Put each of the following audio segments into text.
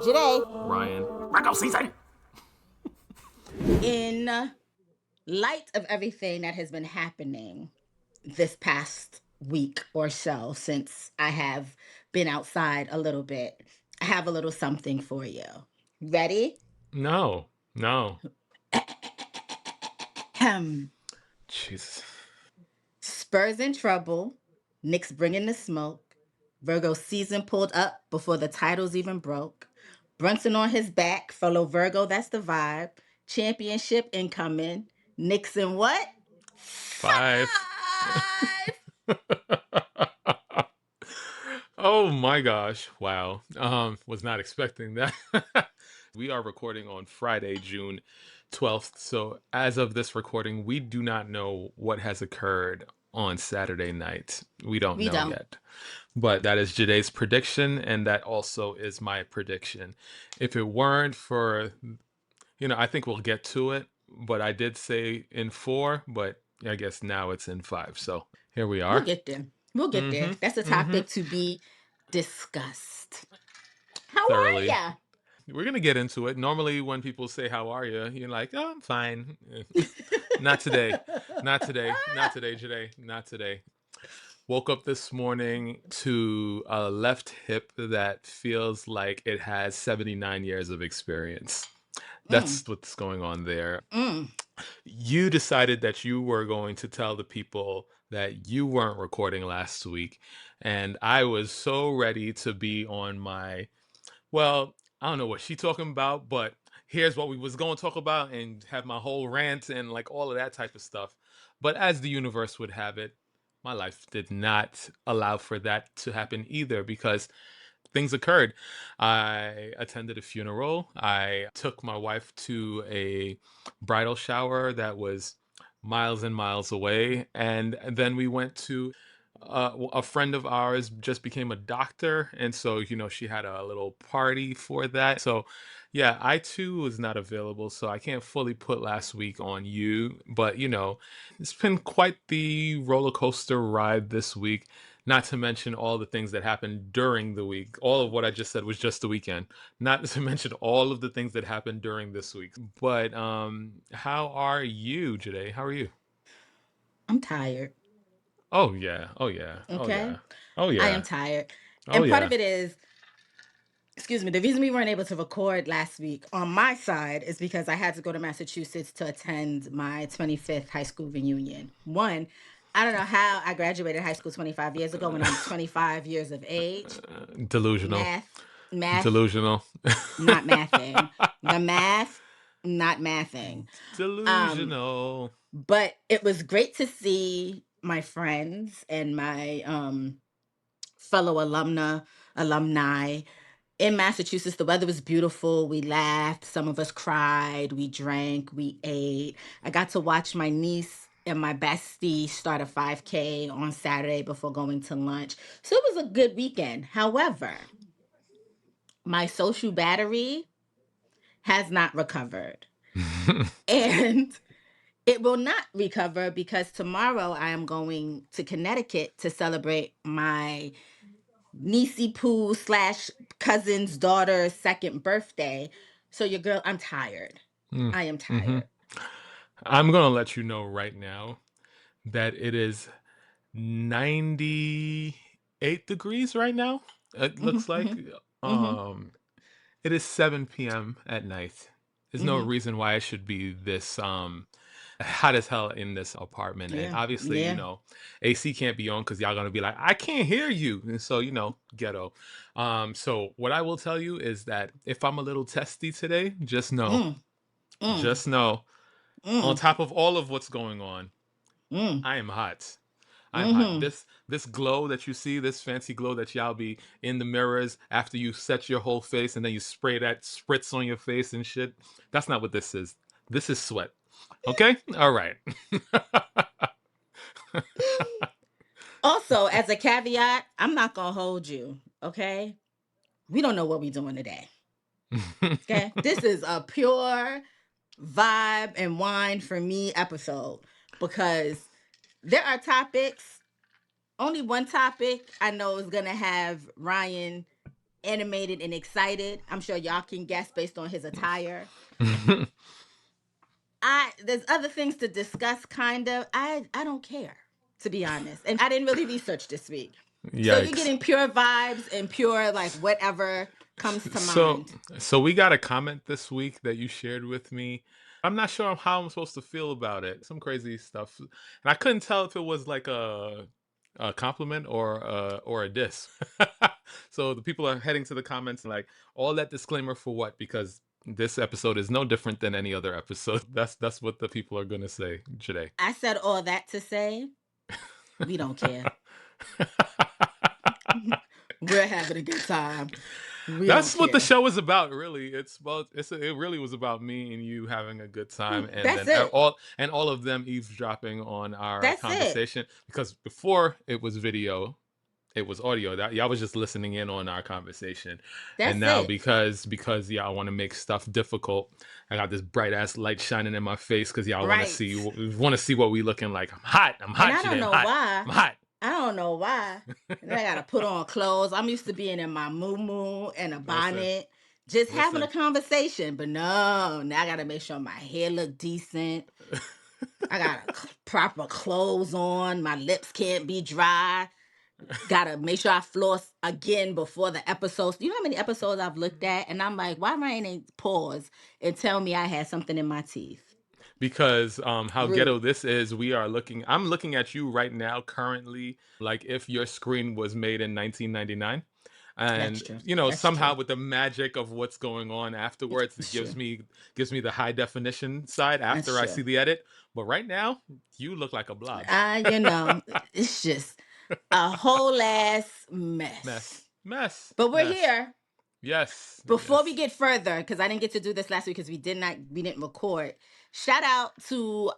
JA಼-Z. Ryan. Virgo season. In light of everything that has been happening this past week or so, since I have been outside a little bit, I have a little something for you. Ready? No, no. Ahem. Jesus. Spurs in trouble. Knicks bringing the smoke. Virgo season pulled up before the titles even broke. Brunson on his back. Fellow Virgo, that's the vibe. Championship incoming. Knicks in what? 5. 5! Oh my gosh. Wow. Was not expecting that. We are recording on Friday, June 12th. So as of this recording, we do not know what has occurred on Saturday night. We don't We know don't. yet. But that is Jadae's prediction, and that also is my prediction. If it weren't for, I think we'll get to it, but I did say in 4, but I guess now it's in 5. So here we We'll are. get there. We'll get there. That's a Mm-hmm. topic to be discussed. How are Thoroughly. ya? We're gonna get into it. Normally, when people say "How are you?" you're like, "Oh, I'm fine." Not today. Not today. Not today. Today. Not today. Woke up this morning to a left hip that feels like it has 79 years of experience. Mm, That's what's going on there. mm. You decided that you were going to tell the people that you weren't recording last week, and I was so ready to be on my, well, I don't know what she talking about, but here's what we was going to talk about and have my whole rant and like all of that type of stuff. But as the universe would have it, my life did not allow for that to happen either, because things occurred. I attended a funeral. I took my wife to a bridal shower that was miles and miles away. And then we went to a friend of ours just became a doctor. And so, she had a little party for that. So, yeah, I too was not available. So I can't fully put last week on you. But, it's been quite the roller coaster ride this week. Not to mention all the things that happened during the week. All of what I just said was just the weekend. Not to mention all of the things that happened during this week. But how are you today? How are you? I'm tired. Oh yeah. Oh yeah. Oh Okay. yeah. Oh I am yeah. tired. Oh And part of yeah. it is, excuse me, the reason we weren't able to record last week on my side is because I had to go to Massachusetts to attend my 25th high school reunion. One, I don't know how I graduated high school 25 years ago when I'm 25 years of age. Delusional. Math, math, Delusional. not mathing. The math, not mathing. Um, Delusional. but it was great to see my friends and my fellow alumni in Massachusetts. The weather was beautiful. We laughed. Some of us cried. We drank. We ate. I got to watch my niece and my bestie start a 5K on Saturday before going to lunch. So it was a good weekend. However, my social battery has not recovered. And it will not recover because tomorrow I am going to Connecticut to celebrate my niecey poo slash cousin's daughter's second birthday. So your girl, I'm tired. I am Mm-hmm. tired. I'm gonna let you know right now that it is 98 degrees right now. It Hmm. looks like Hmm. Hmm. it is 7 p.m. at night. There's no Hmm. reason why it should be this hot as hell in this apartment. And Yeah. obviously, Yeah. AC can't be on because y'all gonna be like, I can't hear you. And so, ghetto. So what I will tell you is that if I'm a little testy today, Mm. Mm. just know, on Mm. top of all of what's going on, Mm. I am hot. I'm hot. Hmm. This glow that you see, this fancy glow that y'all be in the mirrors after you set your whole face and then you spray that spritz on your face and shit. That's not what this is. This is sweat. Okay? All right. Also, as a caveat, I'm not gonna hold you. Okay, we don't know what we're doing today. Okay, this is a pure vibe and wine for me episode because there are topics. Only one topic I know is gonna have Ryan animated and excited. I'm sure y'all can guess based on his attire. There's other things to discuss, kind of. I don't care, to be honest. And I didn't really research this week. So you're Yikes. getting pure vibes and pure like whatever comes to So mind. so we got a comment this week that you shared with me. I'm not sure how I'm supposed to feel about it. Some crazy stuff. And I couldn't tell if it was like a compliment or a diss. So the people are heading to the comments like all that disclaimer for what? Because this episode is no different than any other episode. That's what the people are gonna say today. I said all that to say we don't care. We're having a good time. We don't That's what the care. show is about, really. It really was about me and you having a good time, and That's then it. all of them eavesdropping on our That's it. conversation. Because before it was video, it was audio. That y'all was just listening in on our conversation, and That's now it. because y'all want to make stuff difficult, I got this bright ass light shining in my face because y'all Right. want to see what we looking like. I'm hot. I'm And hot I don't today. I'm know hot. why. I'm hot. I don't know why. And then I gotta put on clothes. I'm used to being in my moo and a Listen, bonnet, just having a listen. conversation. But no, now I gotta make sure my hair look decent. I got proper clothes on. My lips can't be dry. Gotta make sure I floss again before the episodes. You know how many episodes I've looked at, and I'm like, why Ryan ain't pause and tell me I had something in my teeth? Because how ghetto Rude. this is, I'm looking at you right now currently like if your screen was made in 1999, That's and true. That's somehow true. with the magic of what's going on afterwards, it That's true. gives me the high definition side That's after I true. see the edit. But right now you look like a blob. You know, it's just a whole ass mess. But we're Mess. here. Yes, Before we yes. get further, because I didn't get to do this last week because we didn't record. Shout out to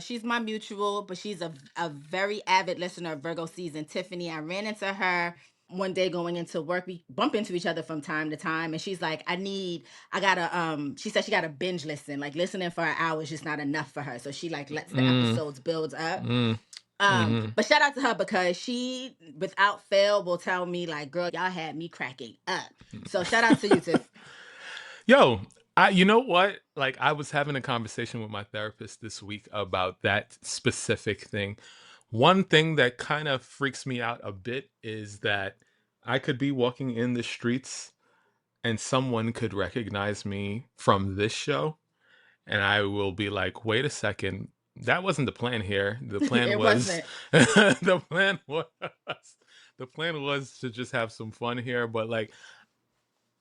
she's my mutual, but she's a very avid listener of Virgo season, Tiffany. I ran into her one day going into work. We bump into each other from time to time, and she's like, I gotta she said she gotta binge listen. Like listening for an hour is just not enough for her. So she like lets the Mm, episodes build up. mm, mm-hmm. But shout out to her because she, without fail, will tell me like, "Girl, y'all had me cracking up." So shout out to you, Tiff. Yo, you know what? Like I was having a conversation with my therapist this week about that specific thing. One thing that kind of freaks me out a bit is that I could be walking in the streets and someone could recognize me from this show, and I will be like, "Wait a second. That wasn't the plan here. The plan It was wasn't. the plan was the plan was to just have some fun here, but like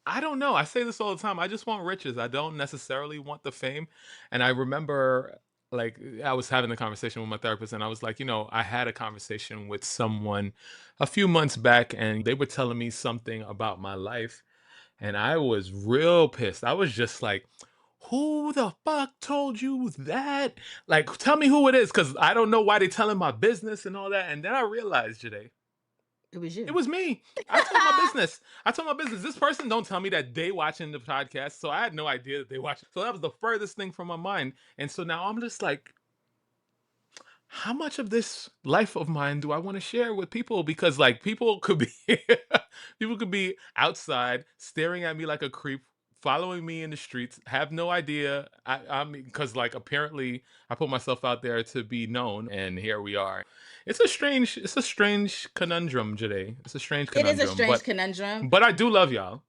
I don't know. I say this all the time. I just want riches. I don't necessarily want the fame. And I remember, like, I was having a conversation with my therapist, and I was like, I had a conversation with someone a few months back, and they were telling me something about my life. And I was real pissed. I was just like, who the fuck told you that? Like, tell me who it is, because I don't know why they telling my business and all that. And then I realized, Jade, It was it you. was me. I told my business. I told my business. This person don't tell me that they watching the podcast, so I had no idea that they watch. So that was the furthest thing from my mind. And so now I'm just like, how much of this life of mine do I want to share with people? Because like people could be people could be outside staring at me like a creep, following me in the streets, have no idea. I mean, because like apparently I put myself out there to be known, and here we are. It's a strange conundrum, Jade. It's a strange It is a conundrum, strange conundrum. but I do love y'all.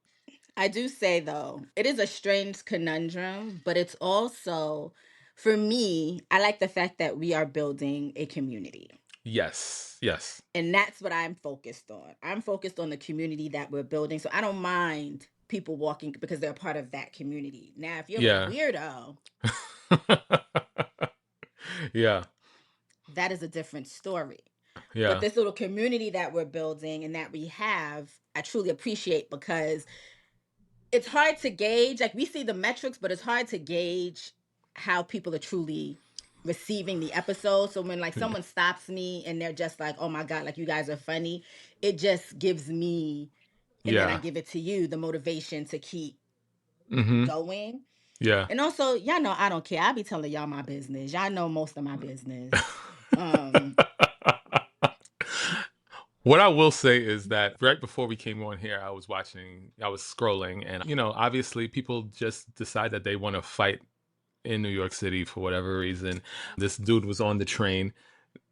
I do say though, it is a strange conundrum, but it's also, for me, I like the fact that we are building a community. Yes, yes, And that's what I'm focused on. I'm focused on the community that we're building. So I don't mind people walking because they're part of that community. Now, if you're a yeah, weirdo, yeah, that is a different story. But yeah, this little community that we're building and that we have, I truly appreciate because it's hard to gauge. Like we see the metrics, but it's hard to gauge how people are truly receiving the episode. So when like someone stops me and they're just like, "Oh my god, like you guys are funny," it just gives me, and then I yeah. give it to you, the motivation to keep Mm-hmm. going. Yeah. And also, y'all know I don't care. I be telling y'all my business. Y'all know most of my business. Um, What I will say is that right before we came on here, I was scrolling, and obviously people just decide that they want to fight in New York City for whatever reason. This dude was on the train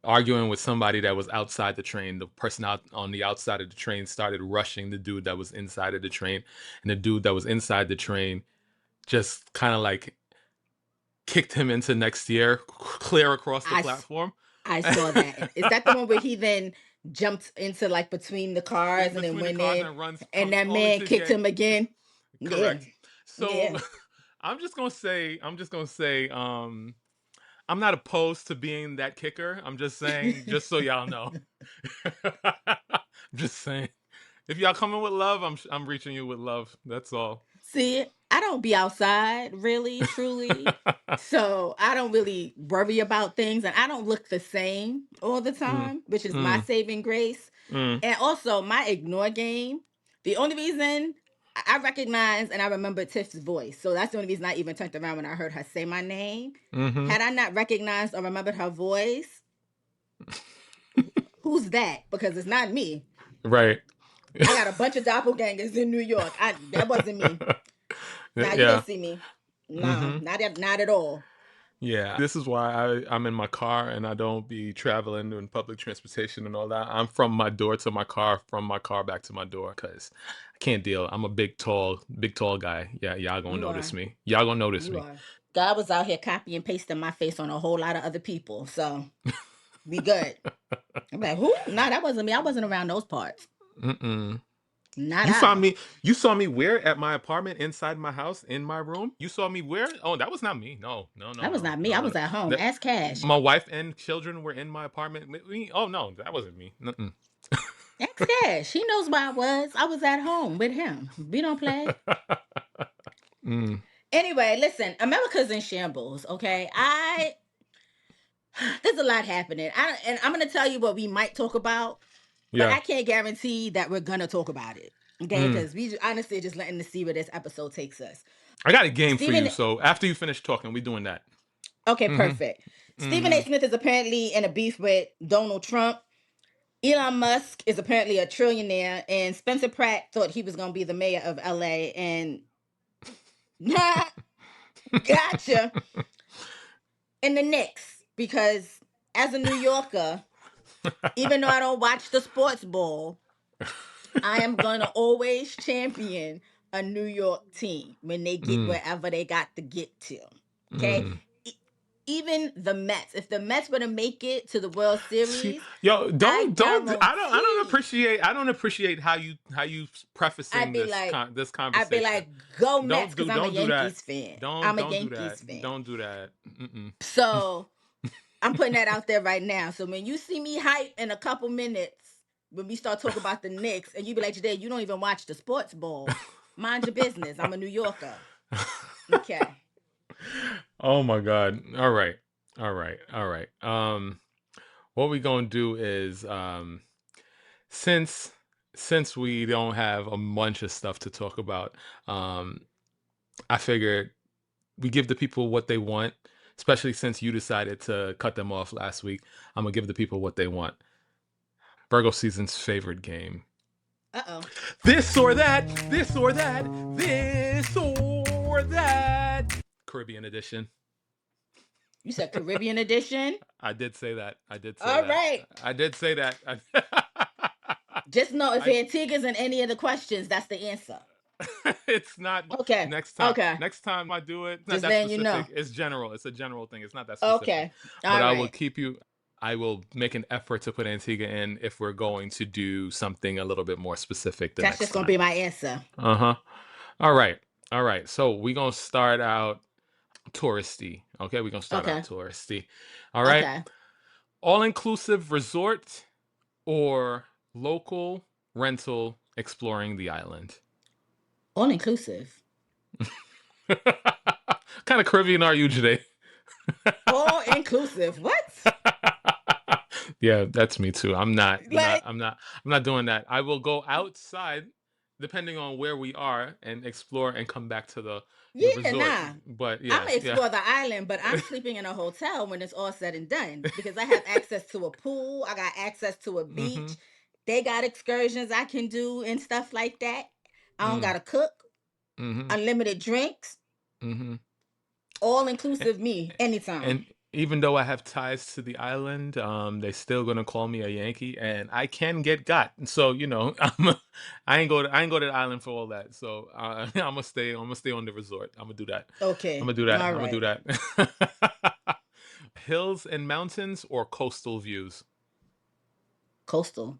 arguing with somebody that was outside the train. The person out on the outside of the train started rushing the dude that was inside of the train, and the dude that was inside the train just kind of like kicked him into next year, clear across the I s- platform. I saw that. Is that the one where he then jumped into like between the cars In and then between the went cars in, and runs, and that only man to kicked get him again? Yeah, correct. So yeah. I'm just gonna say, I'm not opposed to being that kicker. I'm just saying, just so y'all know. Just saying. If y'all coming with love, I'm reaching you with love. That's all. See, I don't be outside really, truly. So I don't really worry about things and I don't look the same all the Mm, time, which is my mm, saving grace. mm, And also my ignore game. The only reason I recognize and I remember Tiff's voice. So that's the only reason I even turned around when I heard her say my name. mm-hmm. Had I not recognized or remembered her voice, who's that? Because it's not me. Right. I got a bunch of doppelgangers in New York. That wasn't me. Nah, you Yeah. didn't see me. Nah, Mm-hmm. not at all. Yeah. This is why I'm in my car and I don't be traveling in public transportation and all that. I'm from my door to my car, from my car back to my door, because I can't deal. I'm a big tall guy. Yeah, y'all gonna You notice are. me. Y'all gonna notice You me. are. God was out here copy and pasting my face on a whole lot of other people. So we good. I'm like, who? Nah, that wasn't me. I wasn't around those parts. Mm-mm. Not You saw I. me. You saw me where? At my apartment, inside my house, in my room. You saw me where? Oh, that was not me. No, no, no, That was no, not me. I no, no. was at home. That Ask Cash. my wife and children were in my apartment. Oh no, that wasn't me. Mm-mm. Ask Cash. He knows where I was. I was at home with him. We don't play. Mm, Anyway, listen, America's in shambles, okay? There's a lot happening. And I'm gonna tell you what we might talk about, but yeah. I can't guarantee that we're gonna talk about it. Okay, Mm. because we honestly are just letting to see where this episode takes us. I got a game for you. Stephen, So after you finish talking, we doing that. okay, Mm-hmm. perfect. Stephen A. Mm-hmm. Smith is apparently in a beef with Donald Trump. Elon Musk is apparently a trillionaire, and Spencer Pratt thought he was gonna be the mayor of LA. And gotcha. And the Knicks, because as a New Yorker, even though I don't watch the sports ball, I am gonna always champion a New York team when they get Mm, wherever they got to get to. Okay, mm. E- even the Mets. If the Mets were to make it to the World See, Series, yo, I don't. guarantee I don't appreciate how you I'd prefacing be like, this I'd be conversation. like, go Mets, because I'm a Don't do that. Yankees fan. I'm a Don't do Yankees that. fan. Don't do that. Mm-mm. So I'm putting that out there right now. So when you see me hype in a couple minutes, when we start talking about the Knicks, and you be like, today, you don't even watch the sports ball. Mind your business. I'm a New Yorker. Okay. Oh my god. All right. All right. All right. What we gonna do is since we don't have a bunch of stuff to talk about, um, I figured we give the people what they want, especially since you decided to cut them off last week. I'm gonna give the people what they want. Virgo season's favorite game. Uh-oh. This or that, this or that, this or that. Caribbean edition. You said Caribbean edition? I did say that. I did say All that. right. I did say that. Just know if I Antigua's in any of the questions, that's the answer. it's not Okay. next time. Okay. Next time I do it, not Just that letting you specific. know. It's general. It's a general thing. It's not that specific. Okay. But All I will right. keep you. I will make an effort to put Antigua in if we're going to do something a little bit more specific the That's next just going to time. be my answer. Uh huh. All right. All right. So we're gonna start out touristy. Okay, we're gonna start out Okay. touristy. All right. Okay. All inclusive resort or local rental exploring the island. All inclusive. Kind of Caribbean are you today? All inclusive. What? Yeah, that's me too. Like, I'm not doing that. I will go outside depending on where we are and explore and come back to the yeah, resort. nah. But I'm yeah, gonna yeah. explore the island, but I'm sleeping in a hotel when it's all said and done because I have access to a pool, I got access to a Mhm. beach. They got excursions I can do and stuff like that. I don't Mm. gotta cook. Mhm. Unlimited drinks. Mhm. All A- inclusive me anytime. And even though I have ties to the island, they still gonna call me a Yankee, and I can get got. So I ain't go to the island for all that. So I'm gonna stay on the resort. I'm gonna do that. I'm Okay. gonna do that. All I'm gonna do right. that. Hills and mountains or coastal views? Coastal.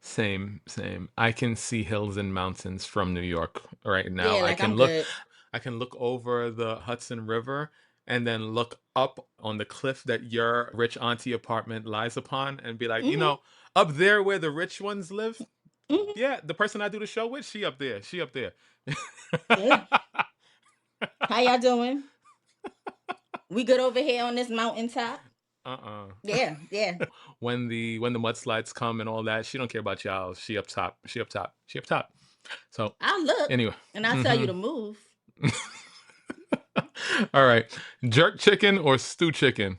Same, same. I can see hills and mountains from New York right now. Yeah, like I'm good. I can look over the Hudson River and then look up on the cliff that your rich auntie apartment lies upon and be like, Hmm. up there where the rich ones live. Hmm. Yeah, the person I do the show with, she up there. She up there. Yeah. How y'all doing? We good over here on this mountaintop? Uh-uh. Yeah, yeah. When the mudslides come and all that, she don't care about y'all. She up top. She up top. She up top. So I'll look anyway. and I'll tell you Hmm. to move. All right. Jerk chicken or stew chicken?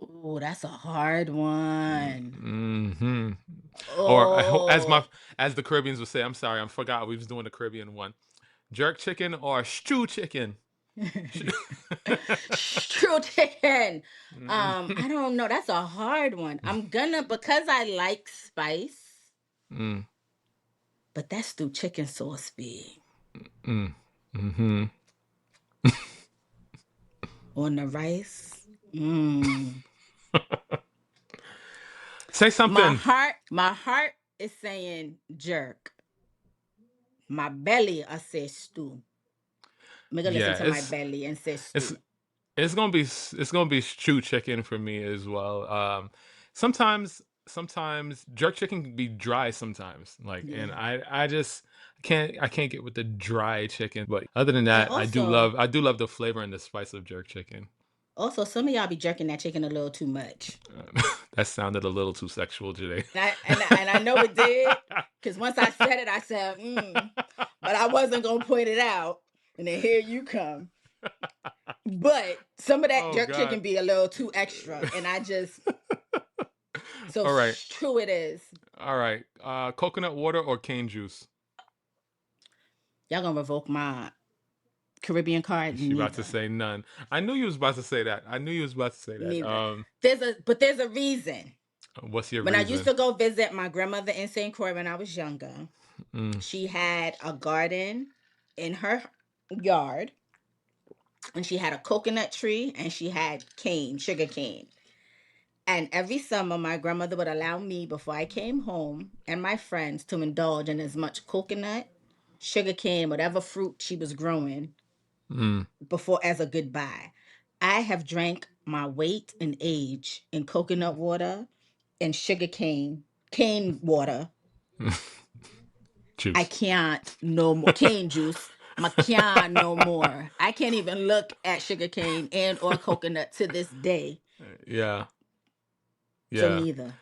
Oh, that's a hard one. Hmm. Or Oh, as the Caribbeans would say, I'm sorry, I forgot we was doing the Caribbean one. Jerk chicken or stew chicken? Sh- true chicken. Mm, I don't know. That's a hard one. I'm gonna because I like spice, mm, but that's through chicken sauce be mm, mhm. on the rice. Mm. Say something. My heart is saying jerk. My belly I say stew. I'm gonna listen Yeah, to my belly and say it's stew. it's gonna be stew chicken for me as well. Sometimes jerk chicken can be dry sometimes, like, and Yeah. I just I can't get with the dry chicken. But other than And that, also, I do love the flavor and the spice of jerk chicken. some of y'all be jerking that chicken a little too much. That sounded a little too sexual today. And I know it did, because once I said it, I said, but I wasn't gonna point it out. And then here you come. But some of that Oh jerk God. chicken be a little too extra, and I just so All right. true it is. All right. Coconut water or cane juice? Y'all gonna revoke my Caribbean card? She about to Neither, say none. I knew you was about to say that. I knew you was about to say that. neither. There's a reason. What's your When I used reason? to go visit my grandmother in St. Croix when I was younger, Mm, she had a garden in her yard, and she had a coconut tree, and she had sugar cane. And every summer, my grandmother would allow me, before I came home, and my friends to indulge in as much coconut, sugar cane, whatever fruit she was growing mm. before as a goodbye. I have drank my weight in age in coconut water and sugar cane water. I Juice. can't no more. Cane juice. I can't no more. I can't even look at sugar cane and or coconut to this day. Yeah. So Yeah. neither.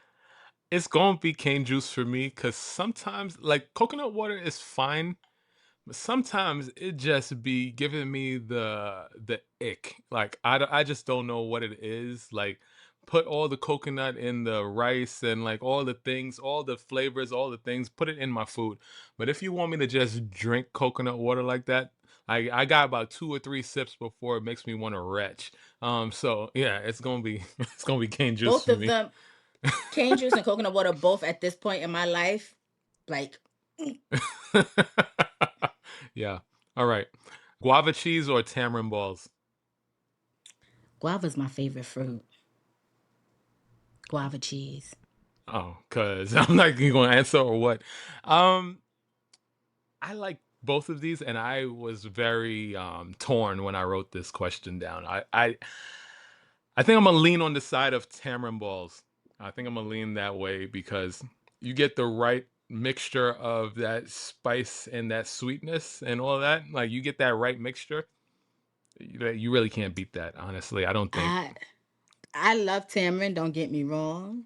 It's gonna be cane juice for me because sometimes, like, coconut water is fine, but sometimes it just be giving me the ick. Like I just don't know what it is. Like put all the coconut in the rice and like all the things, all the flavors, all the things, put it in my food. But if you want me to just drink coconut water like that, I got about 2 or 3 sips before it makes me want to retch. So yeah, it's gonna be it's gonna be cane juice Both for of me. them, cane juice and coconut water, both at this point in my life, like Yeah. All right. Guava cheese or tamarind balls? guava's my favorite fruit. Guava cheese. Oh, cause I'm not going to answer or what. Um, I like both of these, and I was very torn when I wrote this question down. I think I'm gonna lean on the side of tamarind balls. I think I'm gonna lean that way because you get the right mixture of that spice and that sweetness and all that. Like you get that right mixture. You really can't beat that, honestly. I don't think. I I love tamarind, don't get me wrong,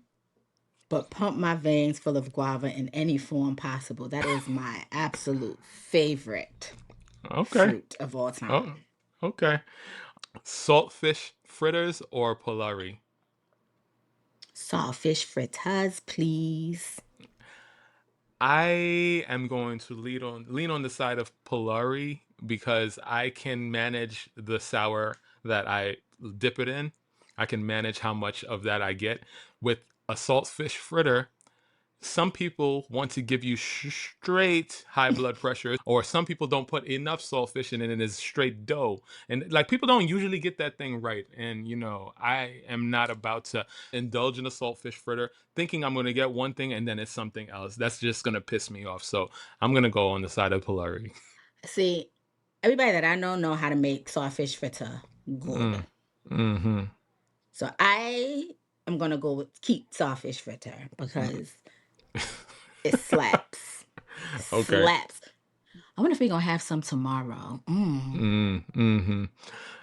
but pump my veins full of guava in any form possible. That is my absolute favorite Okay. fruit of all time. Oh, okay. Saltfish fritters or polari? Saltfish fritters, please. I am going to lean on the side of Polari because I can manage the sour that I dip it in. I can manage how much of that I get. With a saltfish fritter, some people want to give you straight high blood pressure, or some people don't put enough saltfish in it and it's straight dough. And like people don't usually get that thing right. And I am not about to indulge in a saltfish fritter thinking I'm going to get one thing and then it's something else. That's just going to piss me off. So I'm going to go on the side of Polari. See, everybody that I know how to make saltfish fritter good. Mm. Mm-hmm. So I am gonna go with keep saltfish fritter because it slaps. Okay. Slaps. I wonder if we're gonna have some tomorrow. Mm-hmm.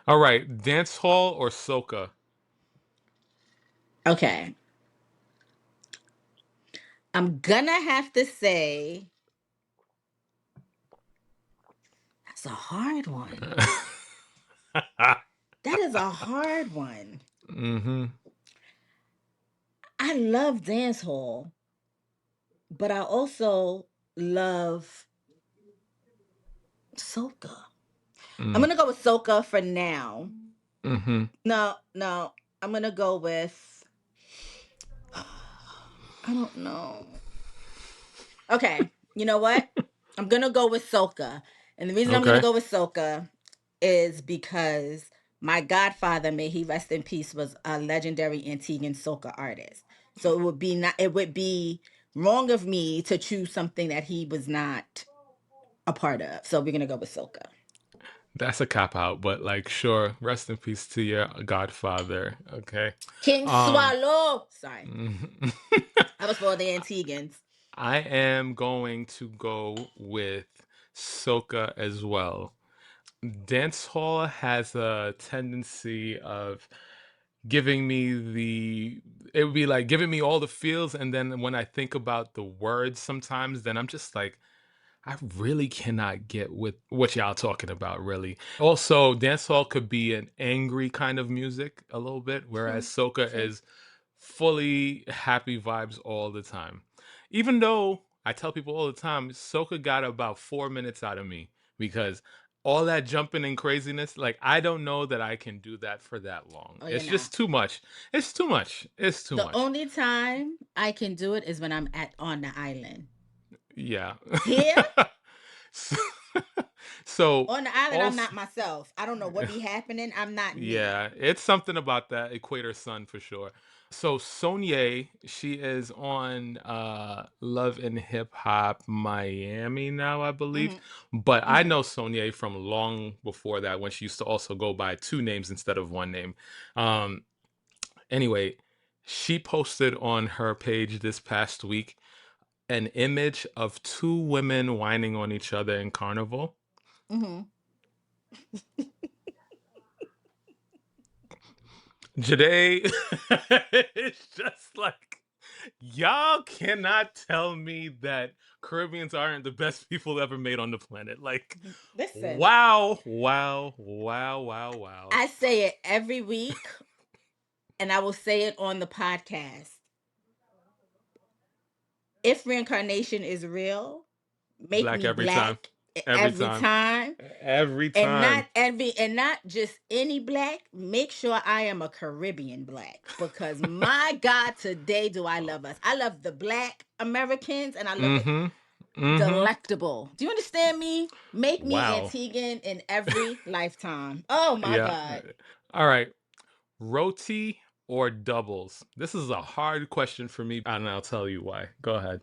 All right. Dance hall or soca? Okay. I'm gonna have to say that's a hard one. That is a hard one. Mm-hmm. I love dance hall, but I also love soca. I'm Mm. gonna go with soca for now. Mm-hmm. No, I'm gonna go with I don't know. Okay, you know what? I'm gonna go with soca. And the reason I'm gonna Okay. go with soca is because my godfather, may he rest in peace, was a legendary Antiguan soca artist. So it would be wrong of me to choose something that he was not a part of. So we're gonna go with soca. That's a cop out, but like, sure. Rest in peace to your godfather. Okay. King Um, Swallow. Sorry, mhm. I was for the Antiguans. I am going to go with soca as well. Dance hall has a tendency of giving me it would be like giving me all the feels, and then when I think about the words sometimes, then I'm just like, I really cannot get with what y'all talking about, really. Also, dancehall could be an angry kind of music a little bit, whereas True, soca true. is fully happy vibes all the time. Even though I tell people all the time, soca got about 4 minutes out of me because all that jumping and craziness, like I don't know that I can do that for that long. Oh, It's nah. just too much. It's too much. It's too The much. only time I can do it is when I'm on the island. Yeah. Here so, so on the island, I'm also not myself. I don't know what be happening. I'm not me. yeah, it's something about that Equator Sun for sure. So Sonye, she is on Love and Hip Hop Miami now, I believe. Hmm. But I Hmm. know Sonye from long before that when she used to also go by two names instead of one name. Um anyway, she posted on her page this past week an image of two women whining on each other in carnival. Hmm. JA಼-Z it's just like y'all cannot tell me that Caribbeans aren't the best people ever made on the planet. Like, Listen, wow, wow, wow, wow, wow. I say it every week, and I will say it on the podcast. If reincarnation is real, make Black me every time. black Every every time. time. Every And time. not just any black. Make sure I am a Caribbean black because my God, today do I love us. I love the black Americans and I love the Mm-hmm. Mm-hmm. delectable. Do you understand me? Make me Wow. Antiguan in every lifetime. Oh my Yeah. God. All right. Roti or doubles? This is a hard question for me, and I'll tell you why. Go ahead.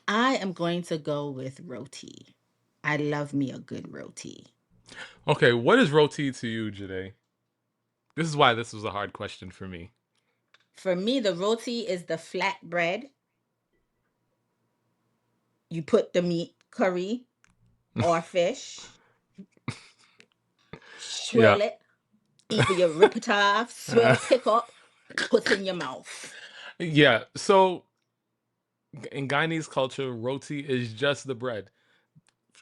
I am going to go with roti. I love me a good roti. Okay, what is roti to you, Jade? This is why this was a hard question for me. For me, the roti is the flat bread. You put the meat, curry or fish, Yeah. swirl it, either you rip it off, swirl, pick up, put in your mouth. Yeah. So in Guyanese culture, roti is just the bread.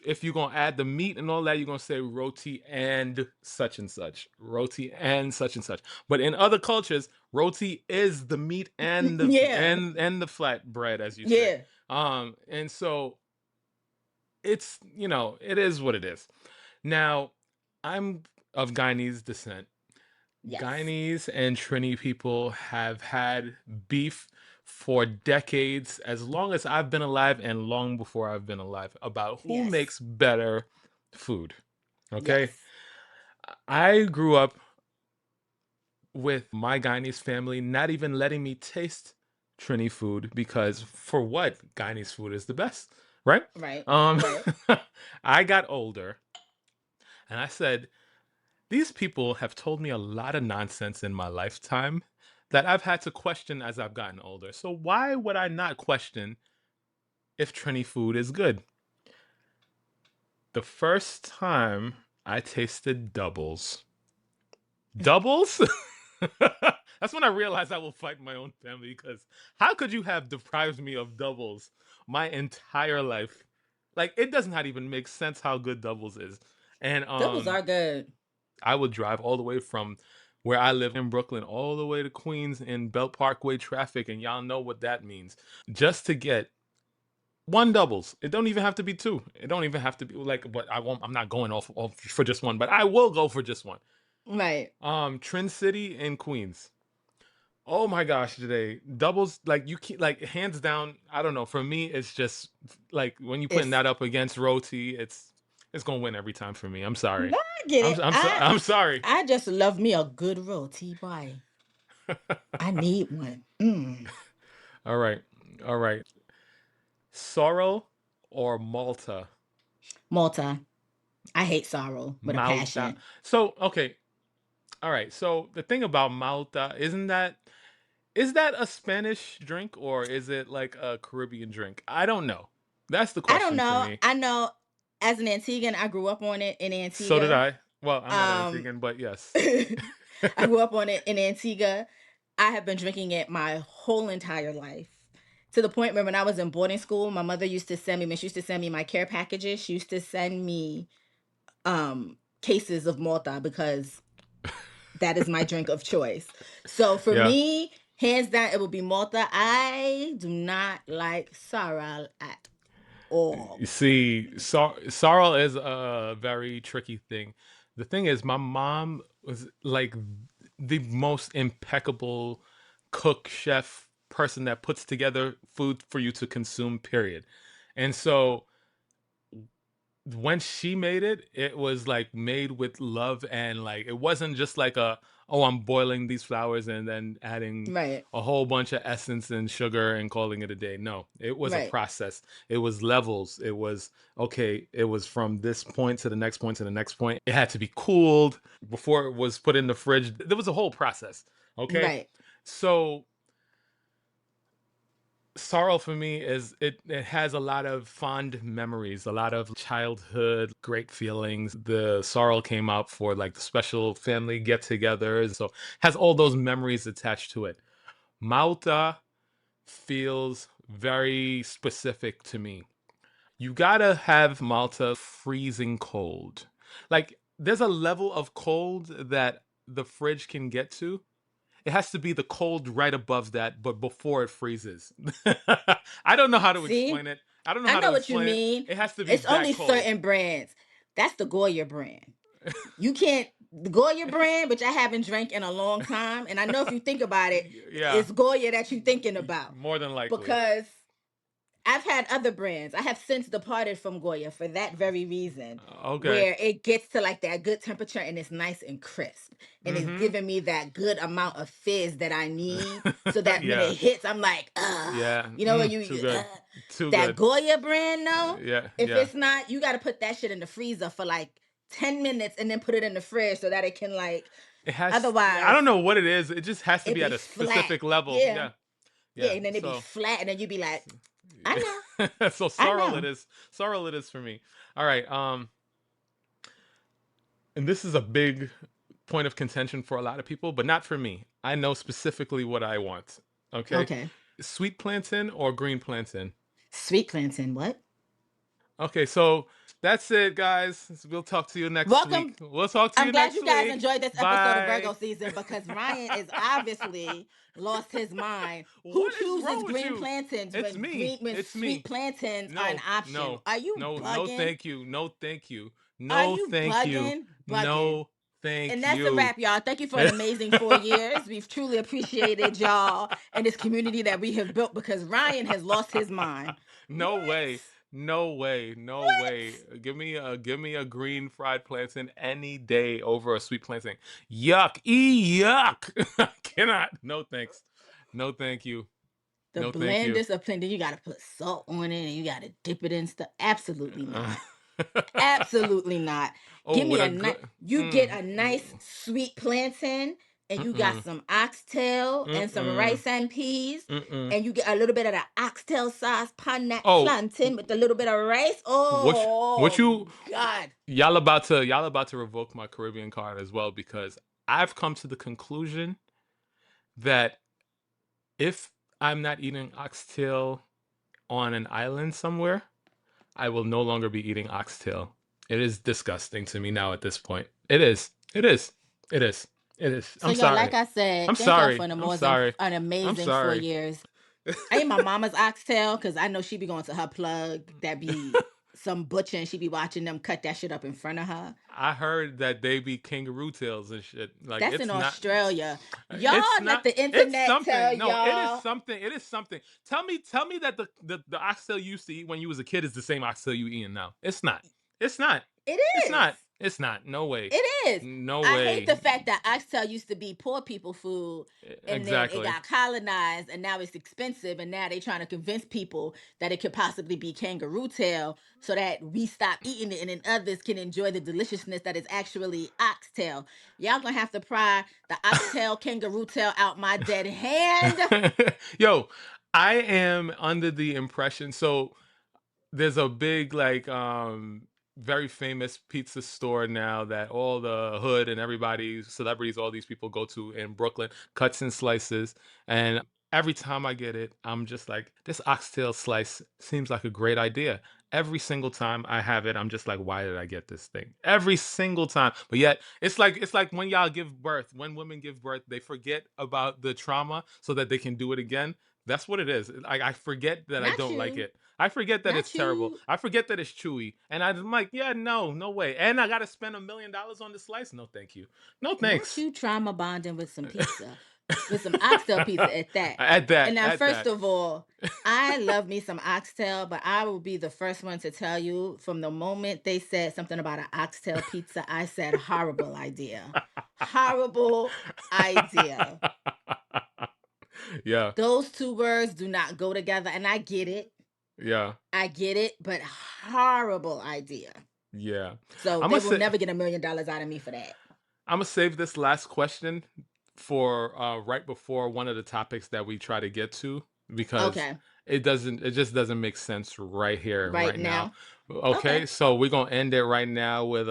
if you're gonna add the meat and all that, you're gonna say roti and such and such, roti and such and such. But in other cultures, roti is the meat and the Yeah. and the flat bread, as you say. Yeah. And so it's, it is what it is. Now, I'm of Guyanese descent. Yes. Guyanese and Trini people have had beef for decades, as long as I've been alive and long before I've been alive, about who Yes. makes better food. Okay? Yes. I grew up with my Guyanese family not even letting me taste Trini food because for what? Guyanese food is the best, right? Right. Um Right. I got older and I said, these people have told me a lot of nonsense in my lifetime that I've had to question as I've gotten older. So why would I not question if Trini food is good? The first time I tasted doubles, that's when I realized I will fight my own family because how could you have deprived me of doubles my entire life? Like it does not even make sense how good doubles is. And Doubles are good. I would drive all the way from where I live in Brooklyn all the way to Queens in Belt Parkway traffic, and y'all know what that means. Just to get one doubles. It don't even have to be two. It don't even have to be like. But I won't. I'm not going off for just one. But I will go for just one. Right. Trin City in Queens. Oh my gosh, today doubles like you keep like hands down. I don't know. For me, it's just like when you putting It's that up against roti, it's gonna win every time for me. I'm sorry. no, I get it. I'm sorry. I just love me a good roti. Boy, I need one. All right. All right. Sorrel or Malta? Malta. I hate sorrow with a Malta. passion. So, okay. All right. So, the thing about Malta, is that a Spanish drink or is it like a Caribbean drink? I don't know. That's the I don't question for know. me. I know as an Antiguan, I grew up on it in So did Antigua. I. Well, I'm not Um, Antiguan, but yes. I grew up on it in Antigua. I have been drinking it my whole entire life. To the point where when I was in boarding school, my mother used to send me, when she used to send me my care packages, she used to send me cases of Malta because that is my drink of choice. So for Yeah. me, hands down, it will be Malta. I do not like Sorrel at all. You see, sorrel is a very tricky thing. The thing is, my mom was like the most impeccable cook, chef, person that puts together food for you to consume, period. And so when she made it, it was like made with love and like it wasn't just like oh, I'm boiling these flowers and then adding Right, a whole bunch of essence and sugar and calling it a day. No, it was a right, process. It was levels. It was okay, it was from this point to the next point to the next point. It had to be cooled before it was put in the fridge. There was a whole process. Okay? right. So sorrow for me is it has a lot of fond memories, a lot of childhood great feelings. The sorrel came out for like the special family get-togethers, so has all those memories attached to it. Malta feels very specific to me. You gotta have Malta freezing cold. Like there's a level of cold that the fridge can get to. It has to be the cold right above that, but before it freezes. I don't know how to See, explain it. I don't know I how know to what you explain it. mean. It has to be It's that only cold. certain brands. That's the Goya brand. You can't the Goya brand, which I haven't drank in a long time. And I know if you think about it, Yeah, it's Goya that you're thinking about. more than likely. Because I've had other brands. I have since departed from Goya for that very reason, Okay. where it gets to like that good temperature and it's nice and crisp. And it's Mm-hmm. giving me that good amount of fizz that I need so that when Yeah. it hits, I'm like, Yeah. you know, when Too you, good. Too that good. Goya brand, no, Yeah. if Yeah. it's not, you got to put that shit in the freezer for like 10 minutes and then put it in the fridge so that it can like, It has. I otherwise, don't know what it is. It just has to it be be at a flat. specific level. Yeah. Yeah. Yeah. Yeah. And then it be So. flat and then you be like, I know. So I sorrel it know. is. Sorrel it is for me. All right. And this is a big point of contention for a lot of people, but not for me. I know specifically what I want. Okay. Okay. Sweet plantain or green plantain? Sweet plantain, what? Okay, so That's it, guys. We'll talk to you next week. Welcome. We'll talk to I'm you glad next you guys week. enjoyed this episode of Virgo Bye. season because Ryan is obviously lost his mind. Who What is chooses wrong with green you? plantains It's when me. It's sweet me. plantains are an No, option? no, Are you no, no, bugging? thank you. No, thank you. Are No, you thank you. bugging? Bugging. No, thank And that's a you. wrap, y'all. Thank you for an amazing 4 years. We've truly appreciated y'all and this community that we have built because Ryan has lost his mind. No What? way. No way. No way. What? Give me a green fried plantain any day over a sweet plantain. Yuck. Yuck. I cannot. No thanks. No thank you. The No thank you. blandest of plain, then you gotta put salt on it and you gotta dip it in stuff. Absolutely Uh, not. Absolutely not. oh, Give me with a a nice. good You get a nice sweet plantain, and you got mm-mm, some oxtail and some mm-mm, rice and peas, mm-mm. and you get a little bit of the oxtail sauce upon that Oh, plantain with a little bit of rice. what Oh you God! y'all about to revoke my Caribbean card as well because I've come to the conclusion that if I'm not eating oxtail on an island somewhere, I will no longer be eating oxtail. It is disgusting to me now at this point. It is. It is. It is. It is. So I'm y'all, like sorry. I I'm said, thank y'all for sorry. I'm sorry. an I'm amazing four sorry. years. I ate my mama's oxtail because I know she be going to her plug that be some butcher and she be watching them cut that shit up in front of her. I heard that they be kangaroo tails and shit. Like That's in it's not. Australia. Y'all It's let not. the It's internet tell something. No, it is y'all. something. It is something. Tell me that the oxtail you used to eat when you was a kid is the same oxtail you eating now. It's not. It's not. It It's is. not. It's not. No way. It is. No I hate the way. fact that oxtail used to be poor people food and then it Exactly. got colonized and now it's expensive and now they trying to convince people that it could possibly be kangaroo tail so that we stop eating it and then others can enjoy the deliciousness that is actually oxtail. Y'all gonna have to pry the oxtail kangaroo tail out my dead hand. Yo, I am under the impression. So there's a big like very famous pizza store now that all the hood and everybody celebrities all these people go to in Brooklyn, Cuts and Slices, and every time I get it I'm just like, this oxtail slice seems like a great idea. Every single time I have it I'm just like, why did I get this thing? Every single time. But yet it's like when y'all give birth, when women give birth they forget about the trauma so that they can do it again. That's what it is. Like I forget that I Not don't like you. it. I forget that it's Not terrible. you. I forget that it's chewy. And I'm like, yeah, no, no way. And I gotta spend $1 million on the slice. No, thank you. No, Not thanks. you trauma bonding with some pizza, with some oxtail pizza at that. At And that, now, at first that. of all, I love me some oxtail, but I will be the first one to tell you from the moment they said something about an oxtail pizza, I said, horrible idea. Horrible idea. Yeah, Those two words do not go together. And I get it. yeah, I get it, but horrible idea. yeah. So I'm gonna they will say never get $1 million out of me for that. I'm gonna save this last question for right before one of the topics that we try to get to because Okay. it just doesn't make sense right here Right right now. now. Okay, Okay. so we're gonna end it right now with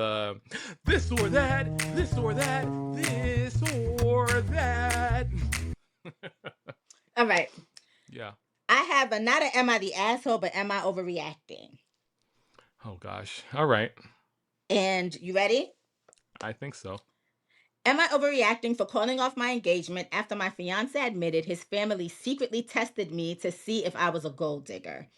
this or that, this or that, this or that. All right. Yeah. I have a not a am I the asshole, but am I overreacting? Oh gosh. All right. And you ready? I think so. Am I overreacting for calling off my engagement after my fiance admitted his family secretly tested me to see if I was a gold digger?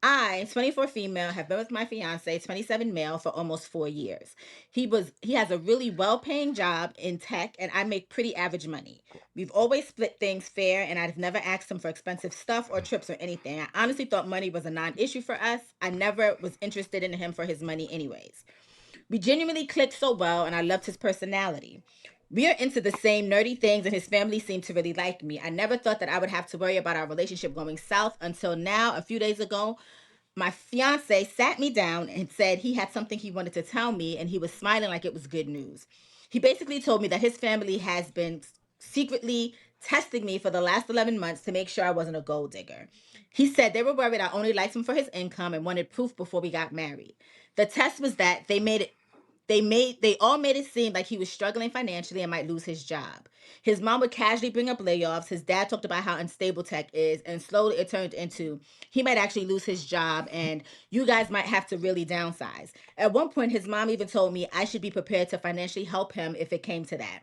I, 24 female, have been with my fiance, 27 male, for almost 4 years. He has a really well-paying job in tech, and I make pretty average money. We've always split things fair, and I've never asked him for expensive stuff or trips or anything. I honestly thought money was a non-issue for us. I never was interested in him for his money, anyways. We genuinely clicked so well, and I loved his personality. We are into the same nerdy things, and his family seemed to really like me. I never thought that I would have to worry about our relationship going south until now. A few days ago, my fiance sat me down and said he had something he wanted to tell me, and he was smiling like it was good news. He basically told me that his family has been secretly testing me for the last 11 months to make sure I wasn't a gold digger. He said they were worried I only liked him for his income and wanted proof before we got married. The test was that they made it. They all made it seem like he was struggling financially and might lose his job. His mom would casually bring up layoffs. His dad talked about how unstable tech is, and slowly it turned into he might actually lose his job and you guys might have to really downsize. At one point, his mom even told me I should be prepared to financially help him if it came to that.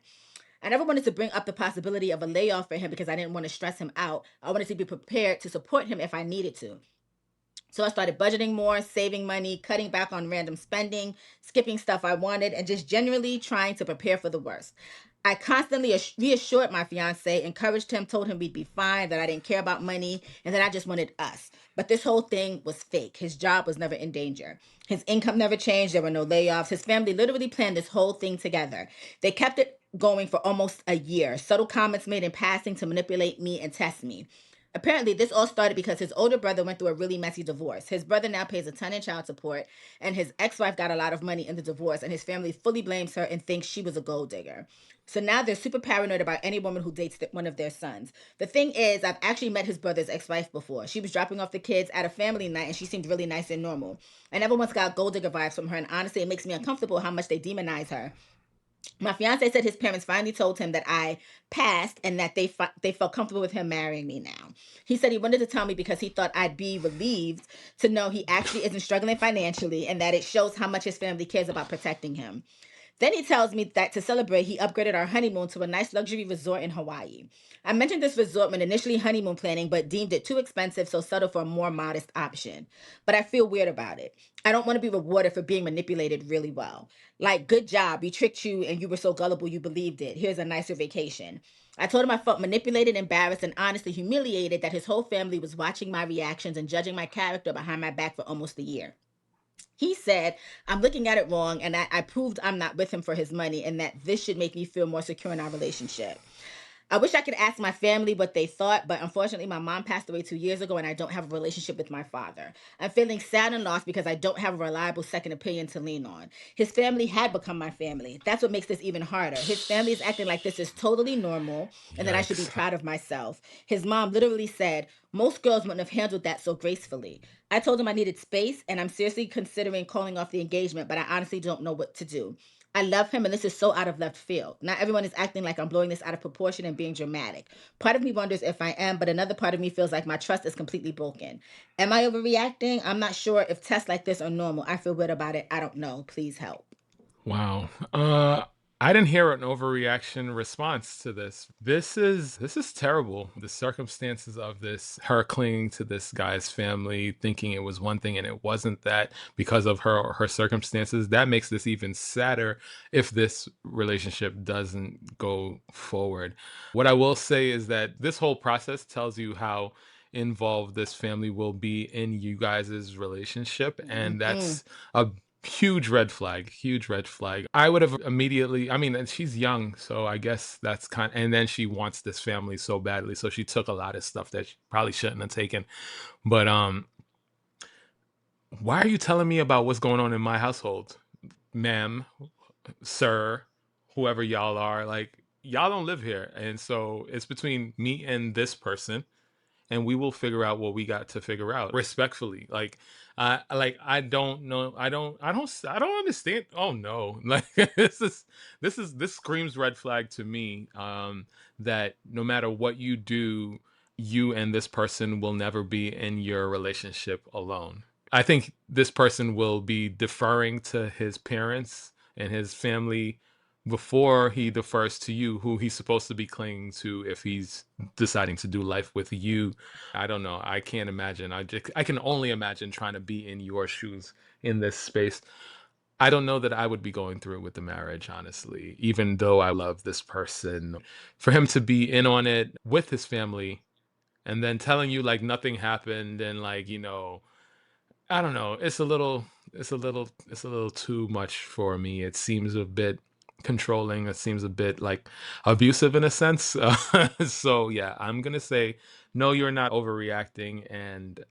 I never wanted to bring up the possibility of a layoff for him because I didn't want to stress him out. I wanted to be prepared to support him if I needed to. So I started budgeting more, saving money, cutting back on random spending, skipping stuff I wanted, and just generally trying to prepare for the worst. I constantly reassured my fiance, encouraged him, told him we'd be fine, that I didn't care about money, and that I just wanted us. But this whole thing was fake. His job was never in danger. His income never changed. There were no layoffs. His family literally planned this whole thing together. They kept it going for almost a year. Subtle comments made in passing to manipulate me and test me. Apparently, this all started because his older brother went through a really messy divorce. His brother now pays a ton in child support, and his ex wife got a lot of money in the divorce, and his family fully blames her and thinks she was a gold digger. So now they're super paranoid about any woman who dates one of their sons. The thing is, I've actually met his brother's ex wife before. She was dropping off the kids at a family night, and she seemed really nice and normal. I never once got gold digger vibes from her, and honestly, it makes me uncomfortable how much they demonize her. My fiance said his parents finally told him that I passed and that they felt comfortable with him marrying me now. He said he wanted to tell me because he thought I'd be relieved to know he actually isn't struggling financially and that it shows how much his family cares about protecting him. Then he tells me that to celebrate, he upgraded our honeymoon to a nice luxury resort in Hawaii. I mentioned this resort when initially honeymoon planning, but deemed it too expensive, so settled for a more modest option. But I feel weird about it. I don't want to be rewarded for being manipulated really well. Like, good job, we tricked you and you were so gullible you believed it. Here's a nicer vacation. I told him I felt manipulated, embarrassed, and honestly humiliated that his whole family was watching my reactions and judging my character behind my back for almost a year. He said, I'm looking at it wrong, and I proved I'm not with him for his money, and that this should make me feel more secure in our relationship. I wish I could ask my family what they thought, but unfortunately, my mom passed away 2 years ago, and I don't have a relationship with my father. I'm feeling sad and lost because I don't have a reliable second opinion to lean on. His family had become my family. That's what makes this even harder. His family is acting like this is totally normal and that I should be Yikes. proud of myself. His mom literally said, most girls wouldn't have handled that so gracefully. I told him I needed space, and I'm seriously considering calling off the engagement, but I honestly don't know what to do. I love him, and this is so out of left field. Not everyone is acting like I'm blowing this out of proportion and being dramatic. Part of me wonders if I am, but another part of me feels like my trust is completely broken. Am I overreacting? I'm not sure if tests like this are normal. I feel weird about it. I don't know. Please help. Wow. I didn't hear an overreaction response to this. This is terrible. The circumstances of this, her clinging to this guy's family, thinking it was one thing and it wasn't that because of her circumstances, that makes this even sadder if this relationship doesn't go forward. What I will say is that this whole process tells you how involved this family will be in you guys' relationship, and Mm-mm. that's a huge red flag, huge red flag. I would have immediately, I mean, and she's young, so I guess that's and then she wants this family so badly, so she took a lot of stuff that she probably shouldn't have taken. But why are you telling me about what's going on in my household, ma'am, sir, whoever y'all are? Like, y'all don't live here, and so it's between me and this person, and we will figure out what we got to figure out respectfully. I don't know, I don't understand. Oh no. Like, this screams red flag to me. That no matter what you do, you and this person will never be in your relationship alone. I think this person will be deferring to his parents and his family before he defers to you, who he's supposed to be clinging to if he's deciding to do life with you. I don't know. I can't imagine. I can only imagine trying to be in your shoes in this space. I don't know that I would be going through with the marriage, honestly, even though I love this person. For him to be in on it with his family and then telling you like nothing happened, and like, I don't know. It's a little too much for me. It seems a bit controlling. It seems a bit like abusive in a sense. So yeah, I'm gonna say no. You're not overreacting, and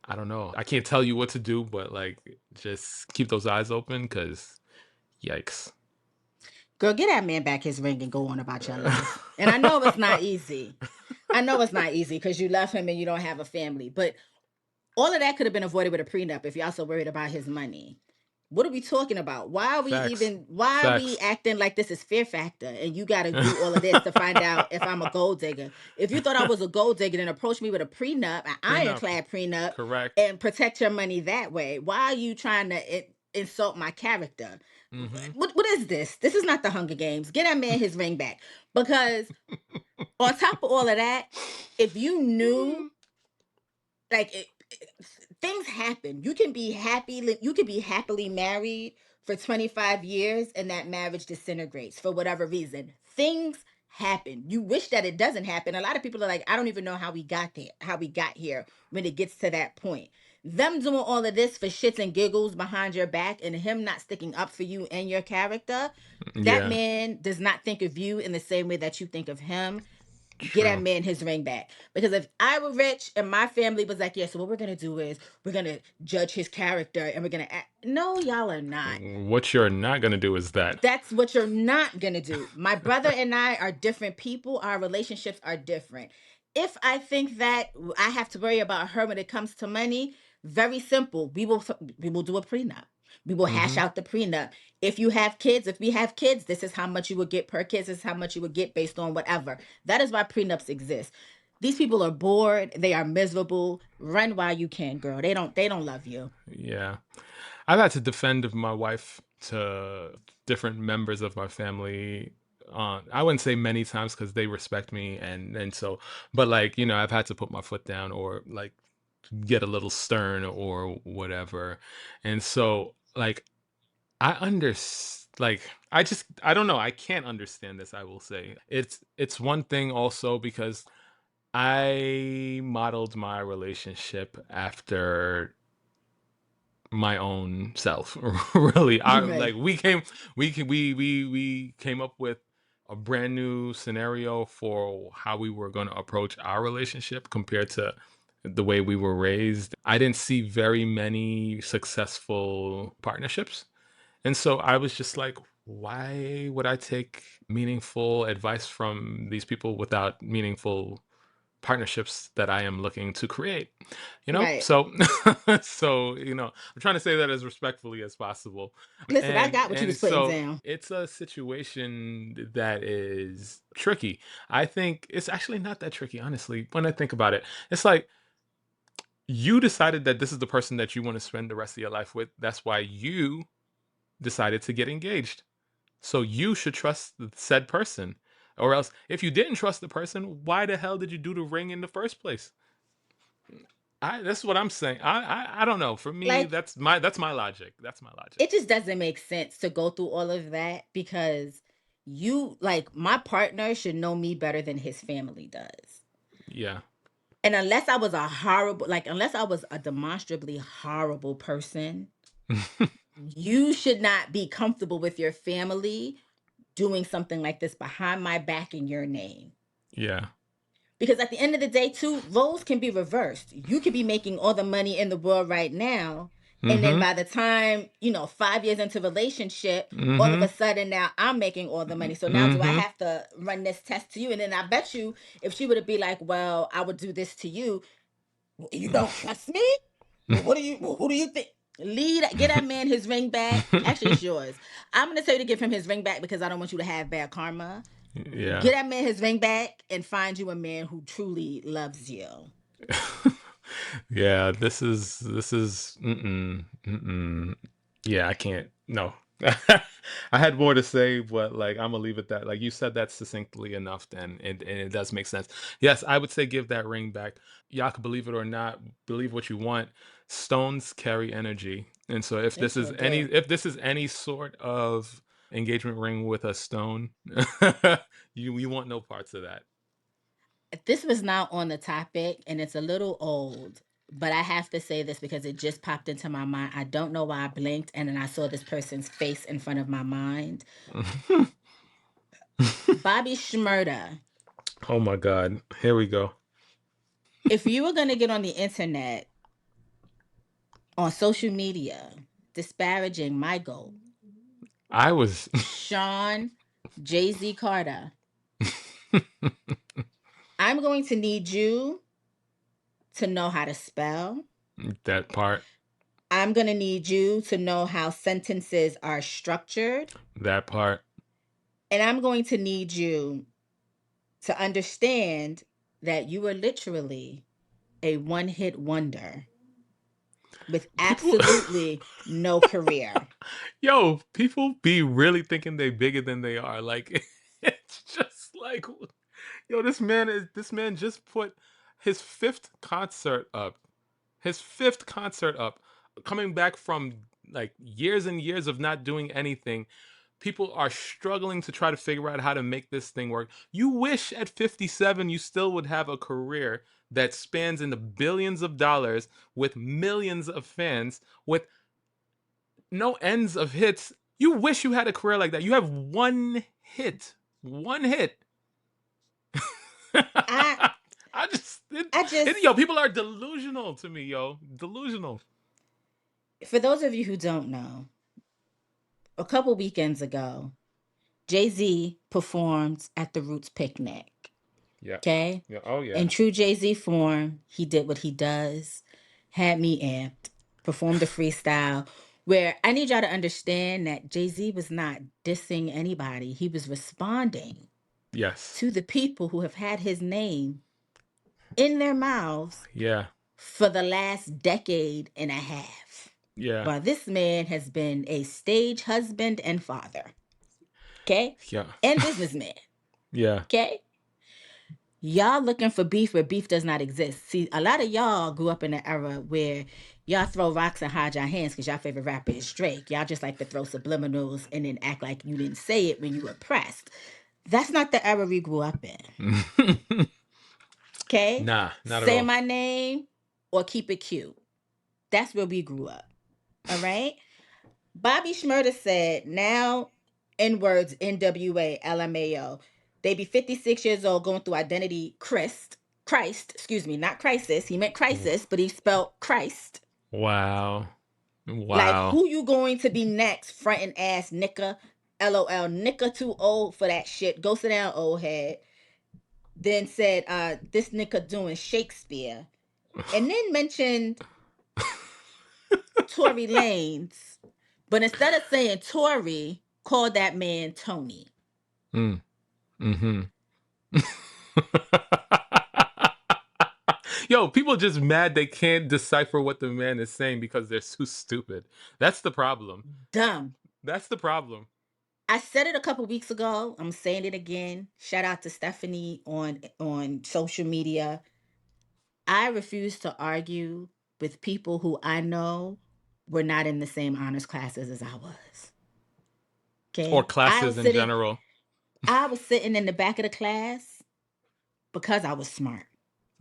I don't know. I can't tell you what to do, but like, just keep those eyes open, because yikes. Girl, get that man back his ring and go on about your life. And I know it's not easy. I know it's not easy because you love him and you don't have a family. But all of that could have been avoided with a prenup if y'all so worried about his money. What are we talking about? Facts. Why are we Facts. acting like this is Fear Factor and you got to do all of this to find out if I'm a gold digger? If you thought I was a gold digger, then approach me with a prenup, an Prenup. ironclad prenup, Correct. and protect your money that way. Why are you trying to insult my character? Mm-hmm. What is this? This is not the Hunger Games. Get that man his ring back. Because on top of all of that, if you knew, like things happen. You can be happily married for 25 years and that marriage disintegrates for whatever reason. Things happen. You wish that it doesn't happen. A lot of people are like, I don't even know how we got there, how we got here when it gets to that point. Them doing all of this for shits and giggles behind your back and him not sticking up for you and your character, that Yeah. man does not think of you in the same way that you think of him. Get that True. man his ring back. Because if I were rich and my family was like, yeah, so what we're gonna do is we're gonna judge his character and we're gonna act. No, y'all are not. What you're not gonna do is that. That's what you're not gonna do. My brother and I are different people. Our relationships are different. If I think that I have to worry about her when it comes to money, very simple. We will do a prenup. We will hash Mm-hmm. out the prenup. If you have kids, if we have kids, this is how much you would get per kid. This is how much you would get based on whatever. That is why prenups exist. These people are bored. They are miserable. Run while you can, girl. They don't love you. Yeah. I've had to defend my wife to different members of my family. I wouldn't say many times because they respect me, and so, but like I've had to put my foot down or like get a little stern or whatever, and so like like I don't know, I can't understand this. I will say it's one thing also because I modeled my relationship after my own self. Really, I like Right. we came up with a brand new scenario for how we were going to approach our relationship compared to the way we were raised. I didn't see very many successful partnerships, and so I was just like, why would I take meaningful advice from these people without meaningful partnerships that I am looking to create? Right. So so I'm trying to say that as respectfully as possible. Listen, I and got what you and was putting so down. it's a situation that is tricky. I think it's actually not that tricky, honestly, when I think about it. It's like you decided that this is the person that you want to spend the rest of your life with. That's why you decided to get engaged. So you should trust the said person. Or else, if you didn't trust the person, why the hell did you do the ring in the first place? That's what I'm saying. I don't know. For me, Like, that's my logic. That's my logic. it just doesn't make sense to go through all of that because my partner should know me better than his family does. Yeah. And unless I was a demonstrably horrible person, you should not be comfortable with your family doing something like this behind my back in your name. Yeah. Because at the end of the day, too, roles can be reversed. You could be making all the money in the world right now. And then Mhm. by the time, 5 years into relationship, all of a Mhm. sudden now I'm making all the money. So now do I Mhm. have to run this test to you? And then I bet you if she would have be like, well, I would do this to you. You don't trust me? Who do you think? Get that man his ring back. Actually, it's yours. I'm gonna tell you to give him his ring back because I don't want you to have bad karma. Yeah. Get that man his ring back and find you a man who truly loves you. Yeah, this is mm-mm. Yeah, I can't. No. I had more to say, but like I'm gonna leave it that. Like you said that succinctly enough, then and it does make sense. Yes, I would say give that ring back. Y'all can believe it or not, believe what you want. Stones carry energy. And so They sure do. if this is any sort of engagement ring with a stone, you want no parts of that. This was not on the topic and it's a little old, but I have to say this because it just popped into my mind. I don't know why I blinked and then I saw this person's face in front of my mind. Bobby Schmurda. Oh my God. Here we go. If you were going to get on the internet, on social media, disparaging my goal, I was Sean JA಼-Z Carter, I'm going to need you to know how to spell. that part. I'm going to need you to know how sentences are structured. That part. And I'm going to need you to understand that you are literally a one-hit wonder with People absolutely no career. Yo, people be really thinking they bigger than they are. Like it's just like yo, this man just put his fifth concert up. His fifth concert up. Coming back from like years and years of not doing anything. People are struggling to try to figure out how to make this thing work. You wish at 57 you still would have a career that spans into billions of dollars with millions of fans with no ends of hits. You wish you had a career like that. You have one hit. One hit. I I just I just yo, people are delusional to me, yo. Delusional. for those of you who don't know, a couple weekends ago, Jay-Z performed at the Roots picnic. Yeah. Okay? Yeah. Oh yeah. In true Jay-Z form, he did what he does, had me amped, performed a freestyle where I need y'all to understand that Jay-Z was not dissing anybody. He was responding Yes. to the people who have had his name in their mouths Yeah. for the last decade and a half. Yeah. While this man has been a stage husband and father, okay? Yeah. And businessman, Yeah. okay? Y'all looking for beef where beef does not exist. See, a lot of y'all grew up in an era where y'all throw rocks and hide your hands because y'all favorite rapper is Drake. Y'all just like to throw subliminals and then act like you didn't say it when you were pressed. That's not the era we grew up in. Okay? Nah, not at Say all. my name or keep it cute. That's where we grew up. All right? Bobby Shmurda said, now N words, NWA, LMAO. They be 56 years old going through identity Christ, excuse me, not crisis. He meant crisis, but he spelled Christ. Wow. Like, Wow. who you going to be next, frontin' ass nicka? LOL, nicka too old for that shit. Go sit down, old head. Then said, this nicka doing Shakespeare. And then mentioned Tory Lanez. But instead of saying Tory, called that man Tony. Mm. Mm-hmm. Yo, people just mad they can't decipher what the man is saying because they're so stupid. That's the problem. Dumb. That's the problem. I said it a couple weeks ago. I'm saying it again. Shout out to Stephanie on social media. I refuse to argue with people who I know were not in the same honors classes as I was. Or Okay? classes in general. I was sitting in the back of the class because I was smart.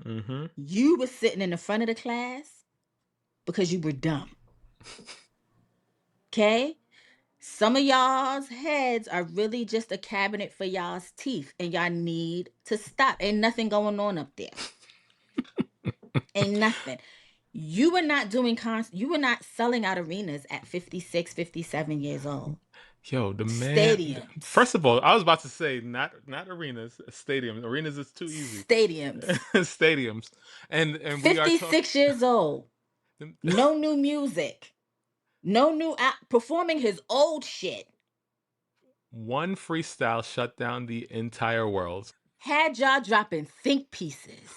Mm-hmm. You were sitting in the front of the class because you were dumb. Okay? Some of y'all's heads are really just a cabinet for y'all's teeth, and y'all need to stop. Ain't nothing going on up there. Ain't nothing. You were not doing you were not selling out arenas at 56, 57 years old. Yo, the man. Stadiums. First of all, I was about to say not arenas, stadiums. Arenas is too easy. Stadiums. Stadiums, and we are talking 56 years old. No new music. No new performing his old shit. one freestyle shut down the entire world. Had y'all dropping think pieces.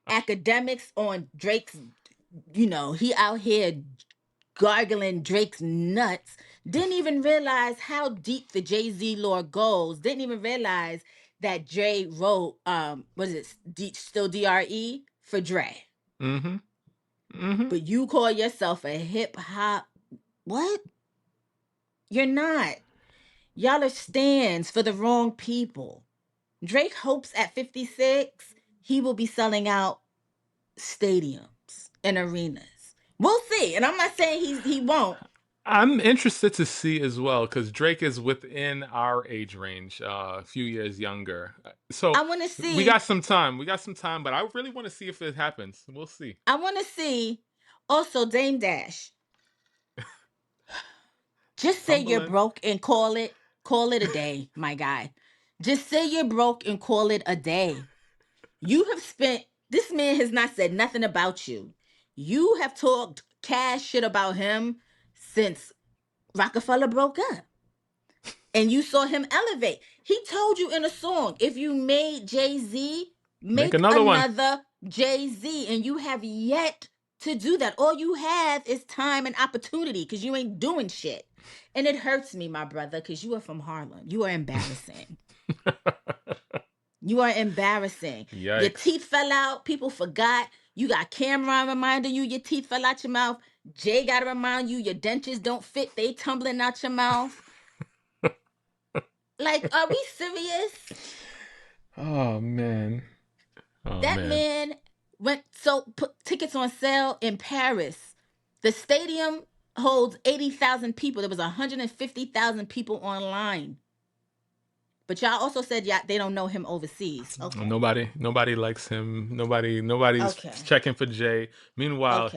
Academics on Drake's, he out here gargling Drake's nuts. Didn't even realize how deep the Jay-Z lore goes. Didn't even realize that Dre wrote, what is it, still DRE for Dre. Mm-hmm. Mm-hmm. But you call yourself a hip hop, what? You're not. Y'all are stands for the wrong people. Drake hopes at 56 he will be selling out stadiums and arenas. We'll see. And I'm not saying he won't. I'm interested to see as well because Drake is within our age range, a few years younger. So I want to we see. got some time. We got some time, but I really want to see if it happens. We'll see. I want to see. Also, Dame Dash. Just say you're Tumbling. broke and call it a day, my guy. Just say you're broke and call it a day. You have spent. This man has not said nothing about you. You have talked cash shit about him since Rockefeller broke up. And you saw him elevate. He told you in a song, if you made Jay-Z, Make make another one. another Jay-Z. And you have yet to do that. All you have is time and opportunity because you ain't doing shit. And it hurts me, my brother, because you are from Harlem. You are embarrassing. You are embarrassing. Yikes. Your teeth fell out. People forgot. You got Cameron reminding you your teeth fell out your mouth. Jay got to remind you your dentures don't fit. They tumbling out your mouth. Like, are we serious? Oh, man. That man put tickets on sale in Paris. The stadium holds 80,000 people. There was 150,000 people online. But y'all also said they don't know him overseas. Okay. Nobody likes him. Nobody's checking for Jay. Meanwhile,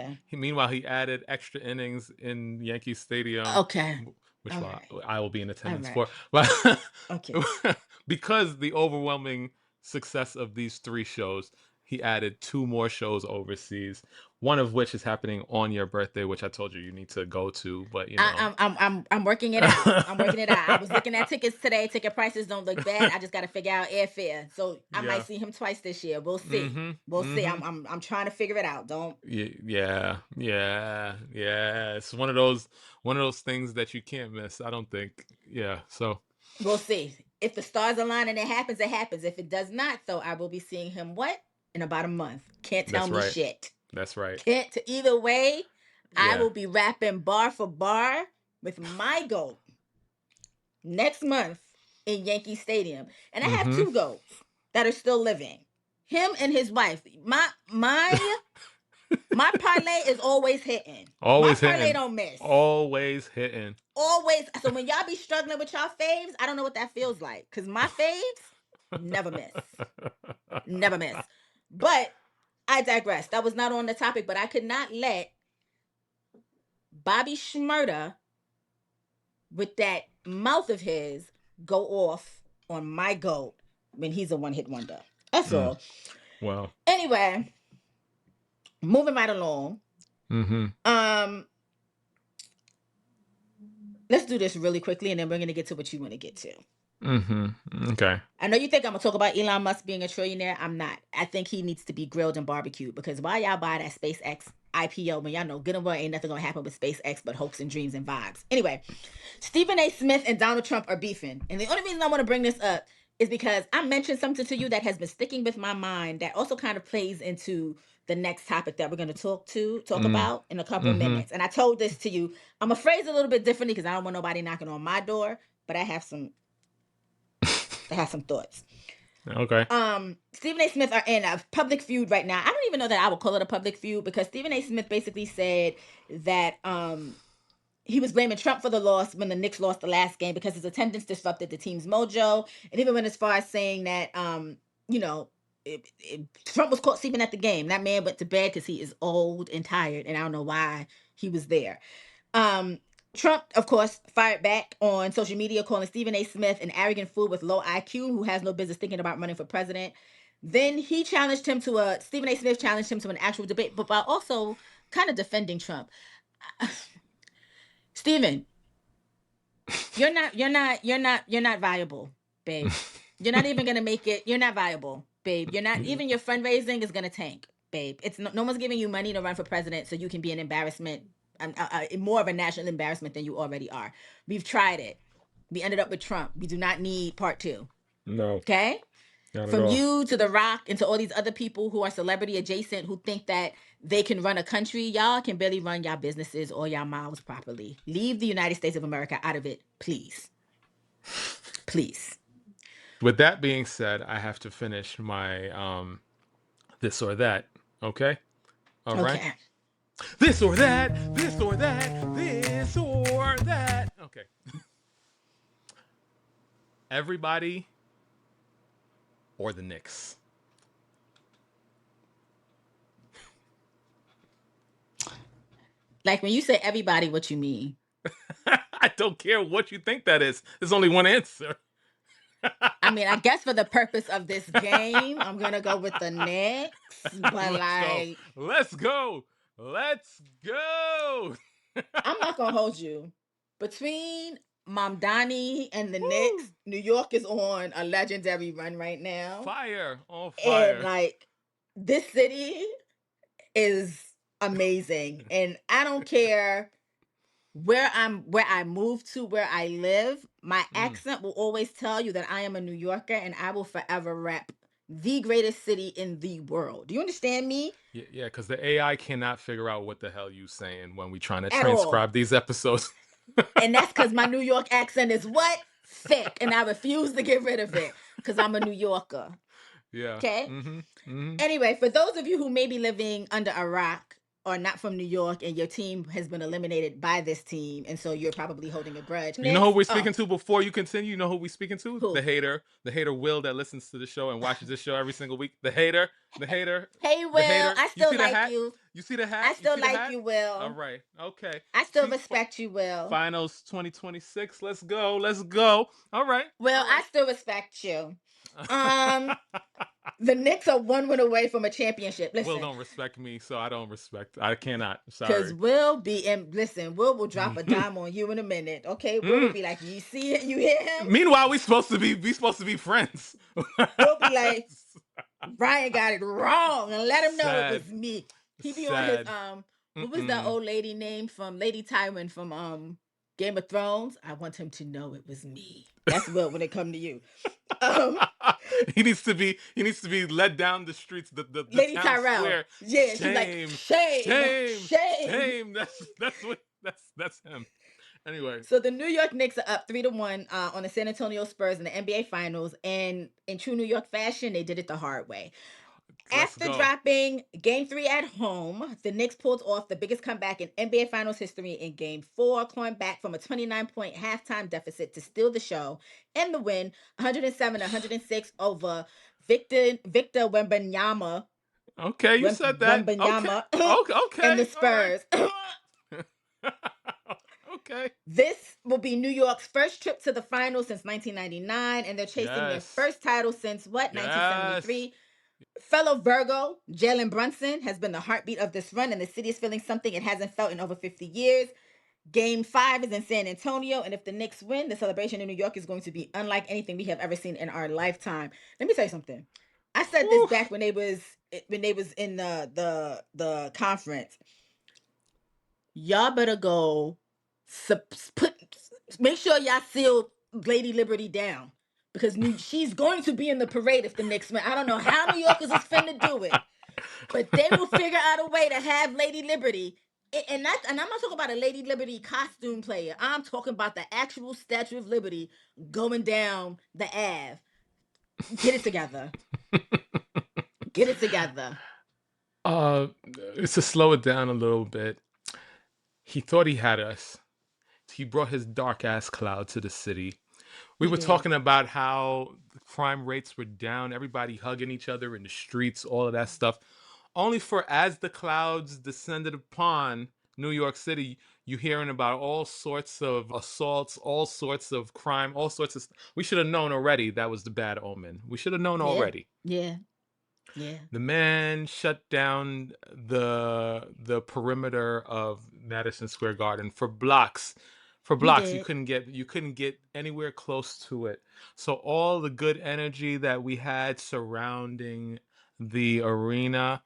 he added extra innings in Yankee Stadium. Okay. Which I will be in attendance for. But because the overwhelming success of these 3 shows, he added 2 more shows overseas. One of which is happening on your birthday, which I told you need to go to. But you know, I'm working it out. I'm working it out. I was looking at tickets today. Ticket prices don't look bad. I just got to figure out airfare. So I might see him twice this year. We'll see. We'll see. I'm trying to figure it out. Don't. Yeah. It's one of those things that you can't miss. I don't think. Yeah. So we'll see. If the stars align and it happens, it happens. If it does not, though, I will be seeing him in about a month. Can't tell me shit. That's right. Can't. Either way, I will be rapping bar for bar with my GOAT next month in Yankee Stadium. And I have 2 GOATs that are still living. Him and his wife. My parlay is always hitting. Always my hitting. parlay don't miss. Always hitting. Always. So when y'all be struggling with y'all faves, I don't know what that feels like. Because my faves never miss. Never miss. But I digress. That was not on the topic, but I could not let Bobby Shmurda with that mouth of his go off on my GOAT when he's a one-hit wonder. That's all. Wow. Anyway, moving right along. Let's do this really quickly, and then we're going to get to what you want to get to. Okay. I know you think I'm going to talk about Elon Musk being a trillionaire. I'm not. I think he needs to be grilled and barbecued because why y'all buy that SpaceX IPO when y'all know good and well ain't nothing going to happen with SpaceX but hopes and dreams and vibes. Anyway, Stephen A. Smith and Donald Trump are beefing. And the only reason I want to bring this up is because I mentioned something to you that has been sticking with my mind that also kind of plays into the next topic that we're going to talk about in a couple of minutes. And I told this to you. I'm going to phrase it a little bit differently because I don't want nobody knocking on my door, but I have some thoughts. Okay. Stephen A. Smith are in a public feud right now. I don't even know that I would call it a public feud because Stephen A. Smith basically said that he was blaming Trump for the loss when the Knicks lost the last game because his attendance disrupted the team's mojo, and even went as far as saying that Trump was caught sleeping at the game. That man went to bed because he is old and tired, and I don't know why he was there. Trump, of course, fired back on social media, calling Stephen A. Smith an arrogant fool with low IQ who has no business thinking about running for president. Then he Stephen A. Smith challenged him to an actual debate, but while also kind of defending Trump. Stephen, you're not viable, babe. You're not even gonna make it. You're not viable, babe. You're not even your fundraising is gonna tank, babe. It's no one's giving you money to run for president, so you can be an embarrassment, more of a national embarrassment than you already are. We've tried it. We ended up with Trump. We do not need part 2. No. Okay. From you to The Rock and to all these other people who are celebrity adjacent who think that they can run a country, y'all can barely run y'all businesses or y'all mouths properly. Leave the United States of America out of it, please. Please. With that being said, I have to finish my this or that. Okay? All right. This or that, this or that, this or that. Okay. Everybody or the Knicks? Like when you say everybody, what you mean? I don't care what you think that is. There's only one answer. I mean, I guess for the purpose of this game, I'm going to go with the Knicks. But Let's go. Let's go. I'm not gonna hold you. Between Mamdani and the Knicks, Woo! New York is on a legendary run right now. Fire on And fire. like this city is amazing. And I don't care where I move to, where I live, my Mm. accent will always tell you that I am a New Yorker and I will forever rep the greatest city in the world. Do you understand me? Yeah, because the AI cannot figure out what the hell you saying when we trying to At all. transcribe these episodes. And that's because my New York accent is what? Thick. And I refuse to get rid of it because I'm a New Yorker. Yeah. Okay? Mm-hmm. Mm-hmm. Anyway, for those of you who may be living under a rock or not from New York and your team has been eliminated by this team, and so you're probably holding a grudge. You know who Knicks, we're oh, speaking to before you continue? You know who we're speaking to? who? The hater Will that listens to the show and watches this show every single week. The hater, Hey, the Will, hater. I You still see the like hat? you. You see the I hat? You still see the like hat? you, All Will. right. Okay. I still See, respect you, Will. finals 2026. Let's go. Let's go. All right. Will, All I right. still respect you. Um, the Knicks are one win away from a championship. Will Listen, don't respect me, so I don't respect. I cannot. because Sorry. Will be in, listen, Will will drop a dime on you in a minute. Okay, Will will Mm. be like, you see it, you hear him? Meanwhile, we supposed to be friends. We'll be like, Brian got it wrong, and let him know it Sad. was me. He be on his Sad. what was that Mm-mm. old lady name from Lady Tywin from Game of Thrones? I want him to know it was me. That's Will when it come to you. Um he needs to be led down the streets, the Lady town Tyrell. square. Yeah, she's like, Shame, shame, shame, shame. shame. That's him. Anyway, So the New York Knicks are up 3-1 on the San Antonio Spurs in the NBA Finals, and in true New York fashion, they did it the hard way. let's After go. dropping game 3 at home, the Knicks pulled off the biggest comeback in NBA Finals history in game 4, clawing back from a 29-point halftime deficit to steal the show and the win 107-106 over Victor Wembanyama, Okay, you said that. Okay, Wembanyama okay, and the okay, all right. Spurs. Okay. This will be New York's first trip to the finals since 1999, and they're chasing their Yes, first title since what, yes. 1973. Fellow Virgo, Jalen Brunson, has been the heartbeat of this run, and the city is feeling something it hasn't felt in over 50 years. Game 5 is in San Antonio, and if the Knicks win, the celebration in New York is going to be unlike anything we have ever seen in our lifetime. Let me tell you something. I said this Whew. back when they was in the conference. Y'all better go put make sure y'all seal Lady Liberty down because she's going to be in the parade if the Knicks win. I don't know how New Yorkers is finna do it, but they will figure out a way to have Lady Liberty. And I'm not talking about a Lady Liberty costume player. I'm talking about the actual Statue of Liberty going down the Ave. Get it together. Get it together. uh, to slow it down a little bit, he thought he had us. He brought his dark ass cloud to the city. We He were did. talking about how the crime rates were down, everybody hugging each other in the streets, all of that stuff. Only for as the clouds descended upon New York City, you hearing about all sorts of assaults, all sorts of crime, all sorts of. We should have known already that was the bad omen. We should have known Yeah. already. Yeah. Yeah. The man shut down the perimeter of Madison Square Garden for blocks. For He blocks, did. you couldn't get anywhere close to it. So all the good energy that we had surrounding the arena,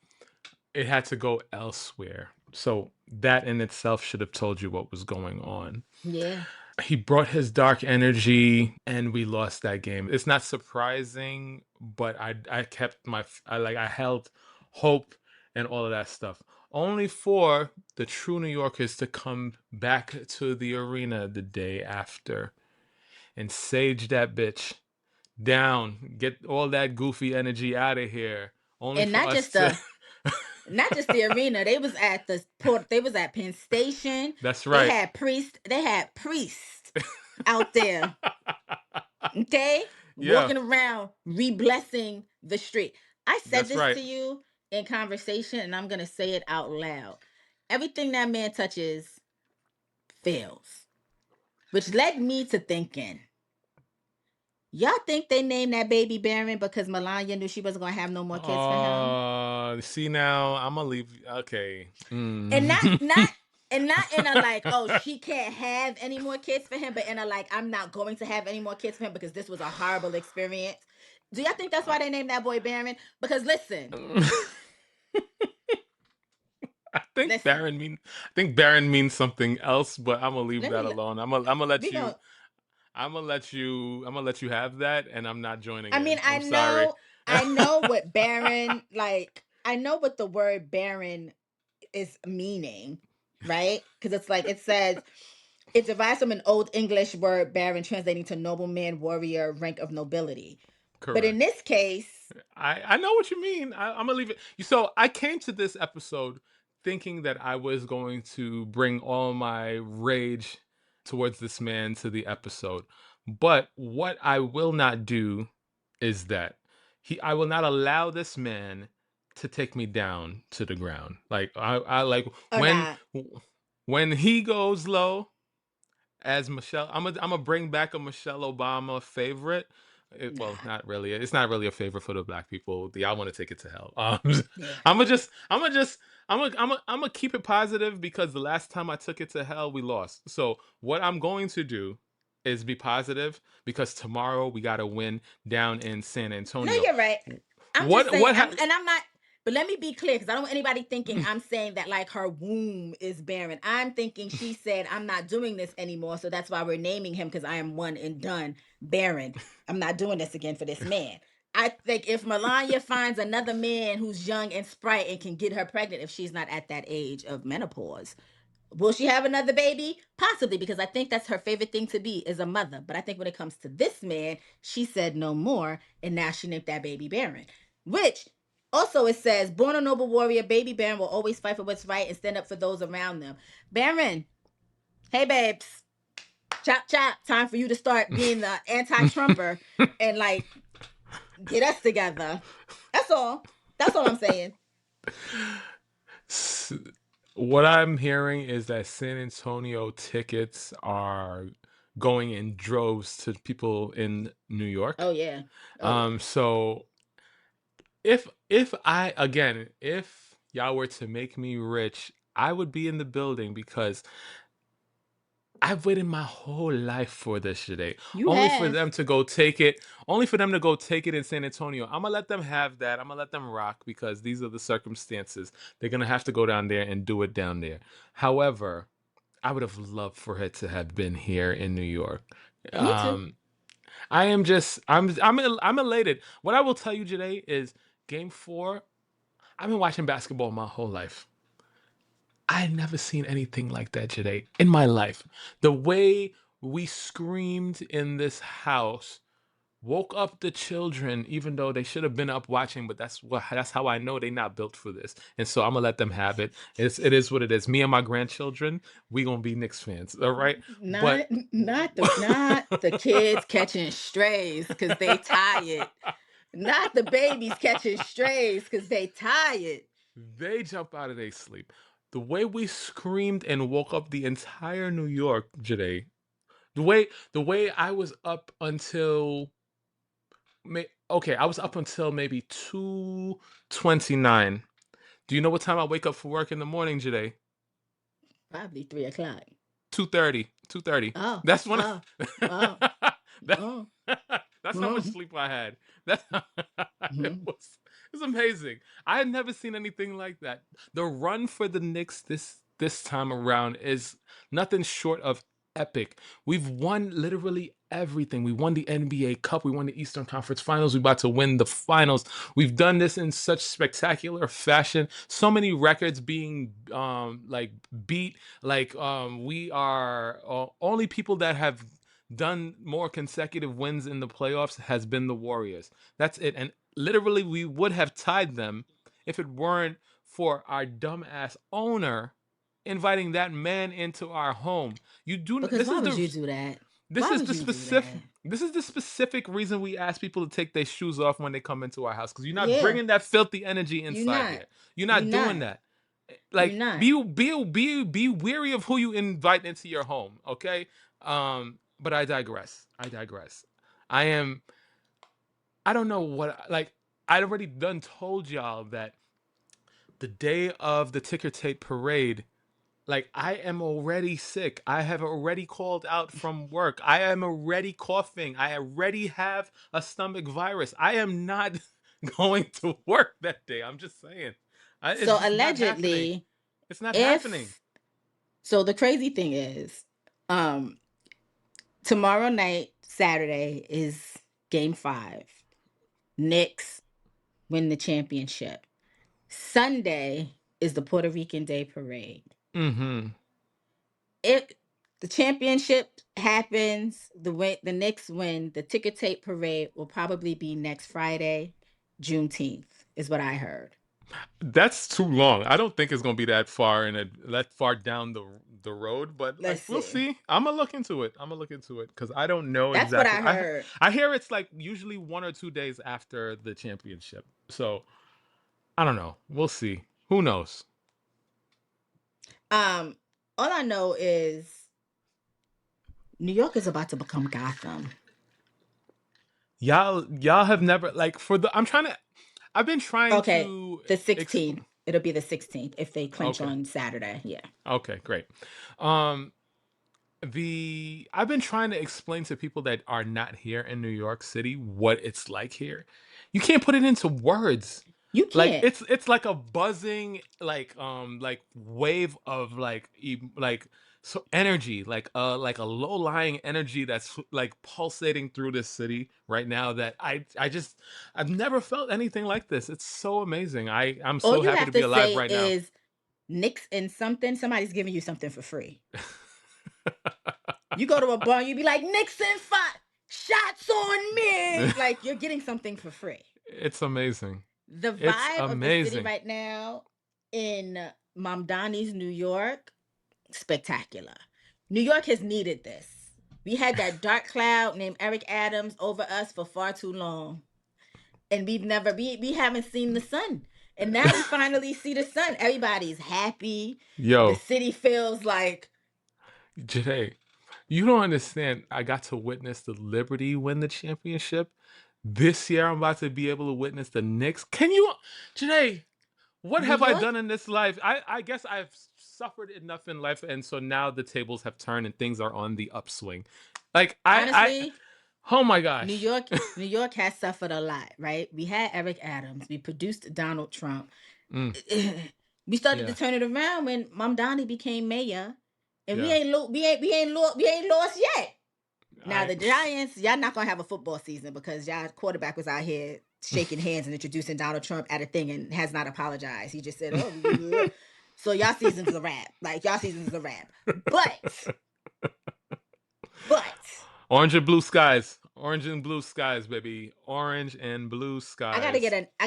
it had to go elsewhere. So that in itself should have told you what was going on. Yeah. He brought his dark energy and we lost that game. It's not surprising, but I kept I held hope and all of that stuff. Only for the true New Yorkers to come back to the arena the day after and sage that bitch down, get all that goofy energy out of here. Only And for us to not just the arena. They was at the port. They was at Penn Station. That's They right. had priests. They had priests out there. Okay, Yeah, walking around, re-blessing the street. I said that's this right. to you in conversation, and I'm gonna say it out loud. Everything that man touches fails, which led me to thinking: Y'all think they named that baby Baron because Melania knew she wasn't gonna have no more kids for him? See now, I'm gonna leave. Okay. And not Mm. not and not in a like, oh, she can't have any more kids for him, but in a like, I'm not going to have any more kids for him because this was a horrible experience. Do y'all think that's why they named that boy Baron? Because listen, listen, I think Baron means something else, but I'm gonna leave let that me alone. I'm gonna let we you. gonna I'm gonna let you have that, and I'm not joining I mean, in. I'm sorry. I know what Baron, like, I know what the word Baron is meaning, right? Because it's like it says it derives from an old English word baron, translating to nobleman, warrior, rank of nobility. But in Correct. this case, I know what you mean. I'm gonna leave it. So I came to this episode thinking that I was going to bring all my rage towards this man to the episode, but what I will not do is that I will not allow this man to take me down to the ground. Like I like or not, when he goes low as Michelle. I'm gonna bring back a Michelle Obama favorite. Well, nah, not really. It's not really a favorite for the black people. Y'all want to take it to hell. yeah, I'm gonna just, I'm gonna keep it positive because the last time I took it to hell, we lost. So what I'm going to do is be positive because tomorrow we got to win down in San no, Antonio. you're right. I'm just What saying, what ha- I'm not. But let me be clear, because I don't want anybody thinking I'm saying that like her womb is barren. I'm thinking she said I'm not doing this anymore, so that's why we're naming him because I am one and done, barren. I'm not doing this again for this man. I think if Melania finds another man who's young and sprite and can get her pregnant if she's not at that age of menopause, will she have another baby? Possibly, because I think that's her favorite thing to be is a mother. But I think when it comes to this man, she said no more, and now she named that baby Baron. Which also it says, born a noble warrior, baby Baron will always fight for what's right and stand up for those around them. Baron, hey babes, chop chop, time for you to start being the anti-Trumper and like get us together. That's all. That's all I'm saying. S- what I'm hearing is that San Antonio tickets are going in droves to people in New York. Oh yeah. Oh yeah. So if y'all were to make me rich, I would be in the building because I've waited my whole life for this today. You Only for have. them to go take it. Only for them to go take it in San Antonio. I'm gonna let them have that. I'm gonna let them rock because these are the circumstances. They're gonna have to go down there and do it down there. However, I would have loved for it to have been here in New York. Me too. Um, I'm elated. What I will tell you today is Game 4. I've been watching basketball my whole life. I had never seen anything like that today in my life. The way we screamed in this house woke up the children, even though they should have been up watching. But that's how I know they're not built for this. And so I'm gonna let them have it. It is what it is. Me and my grandchildren, we gonna be Knicks fans, all right? Not But not the kids catching strays because they tired. Not the babies catching strays because they tired. they jump out of their sleep. The way we screamed and woke up the entire New York today. The way I was up until okay, I was up until maybe 2:29. Do you know what time I wake up for work in the morning today? Probably 3 o'clock. 2:30. 2:30. Oh, That's when oh, oh, that, oh, that's how much oh. sleep I had. That Mhm. it was amazing. I had never seen anything like that. The run for the Knicks this time around is nothing short of epic. We've won literally everything. We won the NBA Cup. We won the Eastern Conference Finals. We're about to win the finals. We've done this in such spectacular fashion. So many records being like beat. Like we are only people that have done more consecutive wins in the playoffs has been the Warriors. That's it. And literally we would have tied them if it weren't for our dumbass owner inviting that man into our home. You do not, Because why would you do that? Why would you do that? this is the specific reason we ask people to take their shoes off when they come into our house because you're not Yeah, bringing that filthy energy you inside not. here. You're You not doing not. that. You Like not. be weary of who you invite into your home, okay? But I digress. I am. I don't know what like. I already done told y'all that the day of the ticker tape parade, like I am already sick. I have already called out from work. I am already coughing. I already have a stomach virus. I am not going to work that day. I'm just saying. It's So just not happening. allegedly, It's not happening. if so the crazy thing is, um tomorrow night, Saturday, is game 5. Knicks win the championship. Sunday is the Puerto Rican Day Parade. Mm-hmm. If the championship happens, the Knicks win, the ticker tape parade will probably be next Friday, Juneteenth, is what I heard. That's too long. I don't think it's gonna be that far that far down the road, but like Let's we'll see. see. I'm gonna look into it. I'm gonna look into it because I don't know That's what exactly. I heard. I hear it's like usually 1 or 2 days after the championship. So I don't know. We'll see. Who knows? Um, all I know is New York is about to become Gotham. Y'all have never like for the. I'm trying to. I've been trying Okay, to the 16th. explain. It'll be the 16th if they clinch Okay. on Saturday. Yeah. Okay. Great. Um. I've been trying to explain to people that are not here in New York City what it's like here. You can't put it into words. You Like can't. it's like a buzzing like wave of like so energy, like a low-lying energy that's like pulsating through this city right now that I've never felt anything like this. It's so amazing. I'm All so you happy have to be to alive say right now. is Knicks and something. Somebody's giving you something for free. You go to a bar, you be like, Nixon fought, shots on me. Like you're getting something for free. It's amazing. The It's vibe of the city amazing. right now in Mamdani's New York, spectacular. New York has needed this. We had that dark cloud named Eric Adams over us for far too long. And we haven't seen the sun. And now we finally see the sun. Everybody's happy. The Yo, city feels like Jay, you don't understand. I got to witness the Liberty win the championship. This year, I'm about to be able to witness the Knicks. Can you, Jay? What New have I York. done in this life? I guess I've suffered enough in life, and so now the tables have turned and things are on the upswing. Like I Honestly, oh my New gosh. York, New York has suffered a lot, right? We had Eric Adams, we produced Donald Trump. Mm, We started to yeah, turn it around when Mom Donnie became mayor, and yeah. we ain't lost yet. Now I the Giants, y'all not gonna have a football season because y'all quarterback was out here shaking hands and introducing Donald Trump at a thing and has not apologized. He just said, "Oh," so y'all season's a wrap. Like y'all season's a wrap. But Orange and blue skies. Orange and blue skies, baby. Orange and blue skies. I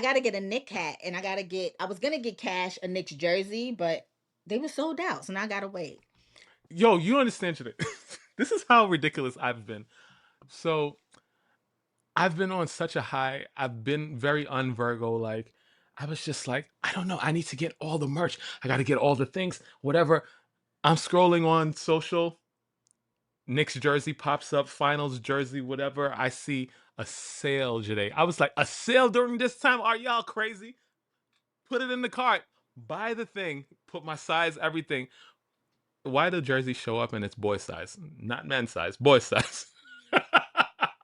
gotta get a Nick hat, and I was gonna get Cash a Knicks jersey, but they were sold out, so now I gotta wait. Yo, you understand today. This is how ridiculous I've been. So I've been on such a high. I've been very un-Virgo like. I was just like, I don't know. I need to get all the merch. I got to get all the things, whatever. I'm scrolling on social. Knicks jersey pops up, finals jersey, whatever. I see a sale today. I was like, a sale during this time? Are y'all crazy? Put it in the cart. Buy the thing. Put my size, everything. Why the jersey show up and it's boy size, not men's size, boy size?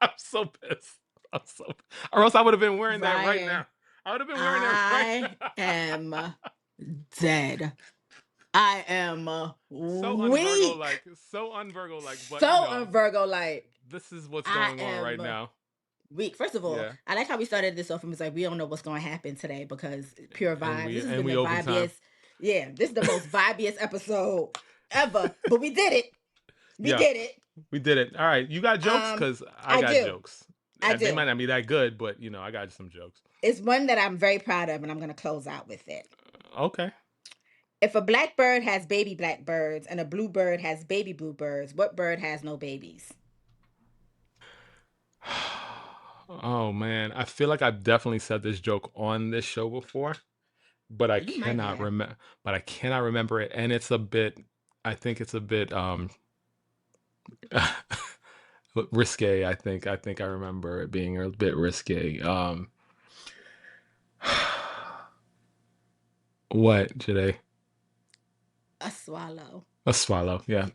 I'm so pissed. I'm so, or else I would have been wearing that right Ryan, now. I would have been wearing it right I now. am dead. I am So un-Virgo weak. like, so un-Virgo like, but So Virgo like this is what's I going on right am now. weak. First of all, Yeah, I like how we started this off and was like, we don't know what's going to happen today because pure vibes. This has and been we the overtime. vibiest. Yeah, this is the most vibiest episode ever. But we did it. We Yeah, did it. we did it. All right, you got jokes because I I got do. jokes. I They might do. not be that good, but I got some jokes. It's one that I'm very proud of, and I'm going to close out with it. Okay. If a blackbird has baby blackbirds and a bluebird has baby bluebirds, what bird has no babies? Oh man, I feel like I've definitely said this joke on this show before, but I You might cannot have. remember. But I cannot remember it, and it's a bit. I think it's a bit. risque. I think I remember it being a bit risque. What, Jade? A swallow. A swallow, yeah.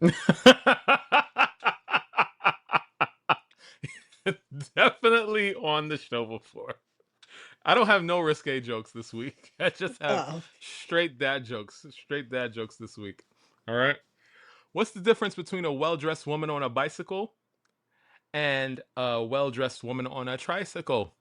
Definitely on the show before. I don't have no risque jokes this week. I just have Oh. straight dad jokes. Straight dad jokes this week. All right. What's the difference between a well-dressed woman on a bicycle and a well-dressed woman on a tricycle?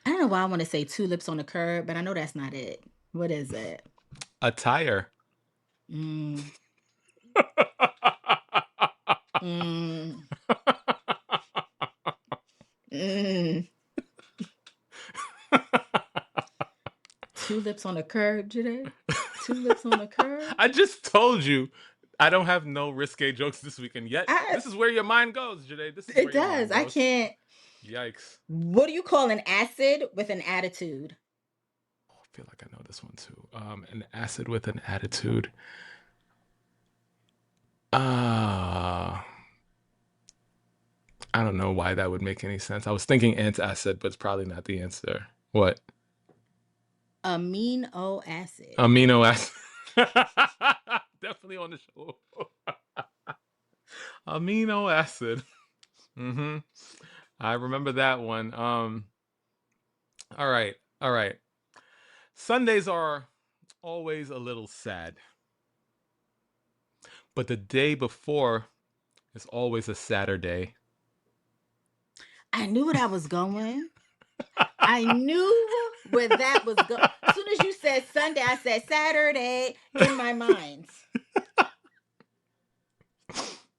I don't know why I want to say tulips on the curb, but I know that's not it. What is it? A tire. Mm. Mm. Mm. Tulips on the curb, Jide? Tulips on the curb? I just told you I don't have no risque jokes this week, and yet I, this is where your mind goes, Jade. This is it where your does. mind I goes. can't. Yikes. What do you call an acid with an attitude? Oh, I feel like I know this one too. An acid with an attitude. I don't know why that would make any sense. I was thinking antacid, but it's probably not the answer. What? Amino acid. Amino acid. Definitely on the show. Amino acid. Mm-hmm. I remember that one. All right. All right. Sundays are always a little sad, but the day before is always a Saturday. I knew where I was going. I knew where that was going. As soon as you said Sunday, I said Saturday in my mind.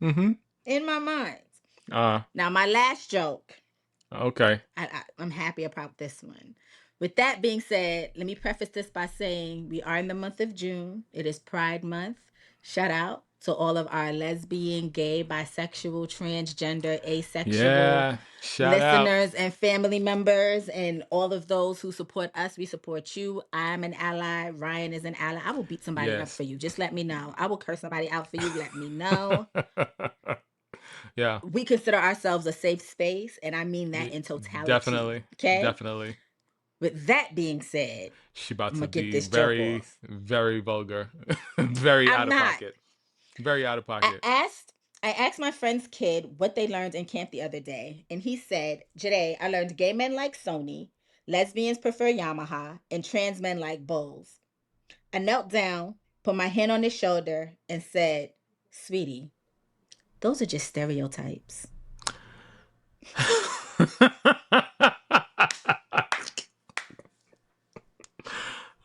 Mm-hmm. In my mind. Uh, Now, my last joke. okay. I'm happy about this one. With that being said, let me preface this by saying we are in the month of June. It is Pride Month. Shout out to all of our lesbian, gay, bisexual, transgender, asexual Yeah. Shout out. listeners and family members and all of those who support us. We support you. I'm an ally. Ryan is an ally. I will beat somebody up Yes. for you. Just let me know. I will curse somebody out for you. Let me know. Yeah. We consider ourselves a safe space, and I mean that in totality. Definitely. Okay? Definitely. With that being said, She about I'm to gonna get be this joke very, off. very vulgar. Very I'm out of not. pocket. Very out of I pocket. asked I asked my friend's kid what they learned in camp the other day, and he said, "Today I learned gay men like Sony, lesbians prefer Yamaha, and trans men like Bose." I knelt down, put my hand on his shoulder, and said, "Sweetie, those are just stereotypes."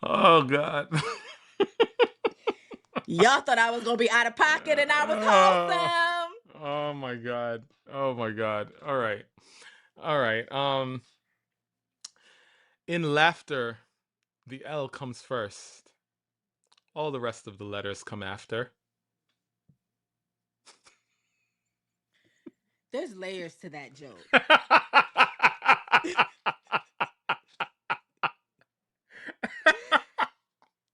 Oh God. Y'all thought I was gonna be out of pocket, and I was Oh, wholesome. oh my God. Oh my God. All right. All right. In laughter, the L comes first. All the rest of the letters come after. There's layers to that joke.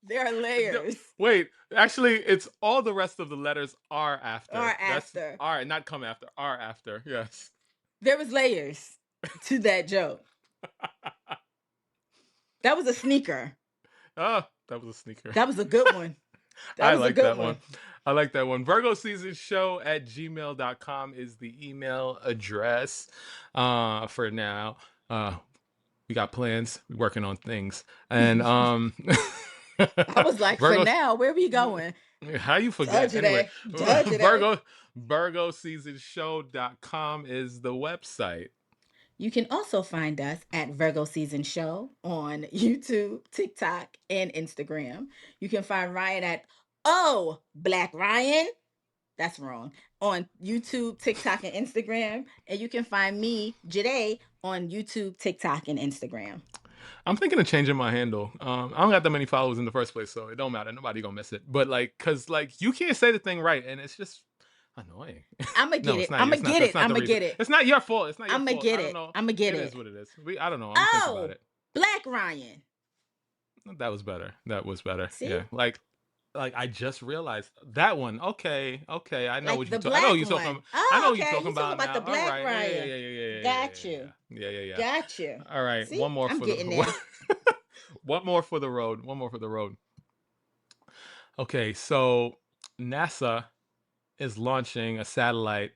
There are layers. Wait, actually, it's all the rest of the letters are Or after. That's after. are not come after. Are after. Yes. There was layers to that joke. That was a sneaker. Oh, that was a sneaker. That was a good one. That I was a like good that one. one. I like that one. Virgo season show at gmail.com is the email address for now. We got plans. We're working on things. And I was like, for Virgo, now, where we going? how you forget? Anyway, Joyhdae. Joyhdae. Virgo seasonshow.com is the website. You can also find us at Virgo Season Show on YouTube, TikTok, and Instagram. You can find Ryan at Oh Black Ryan. That's wrong. On YouTube, TikTok, and Instagram. And you can find me, JA಼-Z, on YouTube, TikTok, and Instagram. I'm thinking of changing my handle. I don't got that many followers in the first place, so it don't matter. Nobody gonna miss it. But like, cause like you can't say the thing right, and it's just annoying. I'ma No, get it's it. not. I'ma It's not. get That's it. not the I'ma reason. get it. It's not your fault. It's not your I'ma fault. get I don't it. know. I'ma get It is it. what it is. I don't know. I'm gonna think about Oh, it. Black Ryan. That was better. That was better. See? Yeah. Like like I just realized that one. Okay, okay, I know Like what you the talk. I know what black you talking. one. I Oh, know what you okay. talking You talking about about the now. All black right, yeah, yeah, Raya. yeah, yeah, yeah, yeah, Got yeah, you. yeah, yeah, yeah, yeah. Got you. All right, See, one more I'm for the getting there. one more for the road. One more for the road. Okay, so NASA is launching a satellite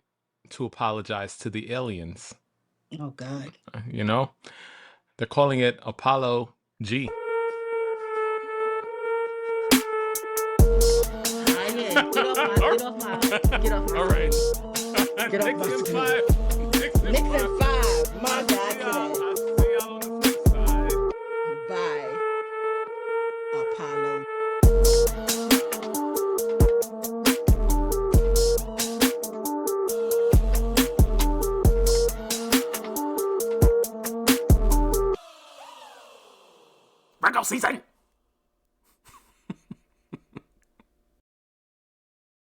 to apologize to the aliens. Oh God. You know, they're calling it Apollo G. Ah, yeah. Get off my All right. screen. Get off Knicks my in screen. 5. Knicks in Knicks 5. and five. My I'll God, see y'all. today. I'll see y'all on the flip side. Bye, Apollo. Virgo season.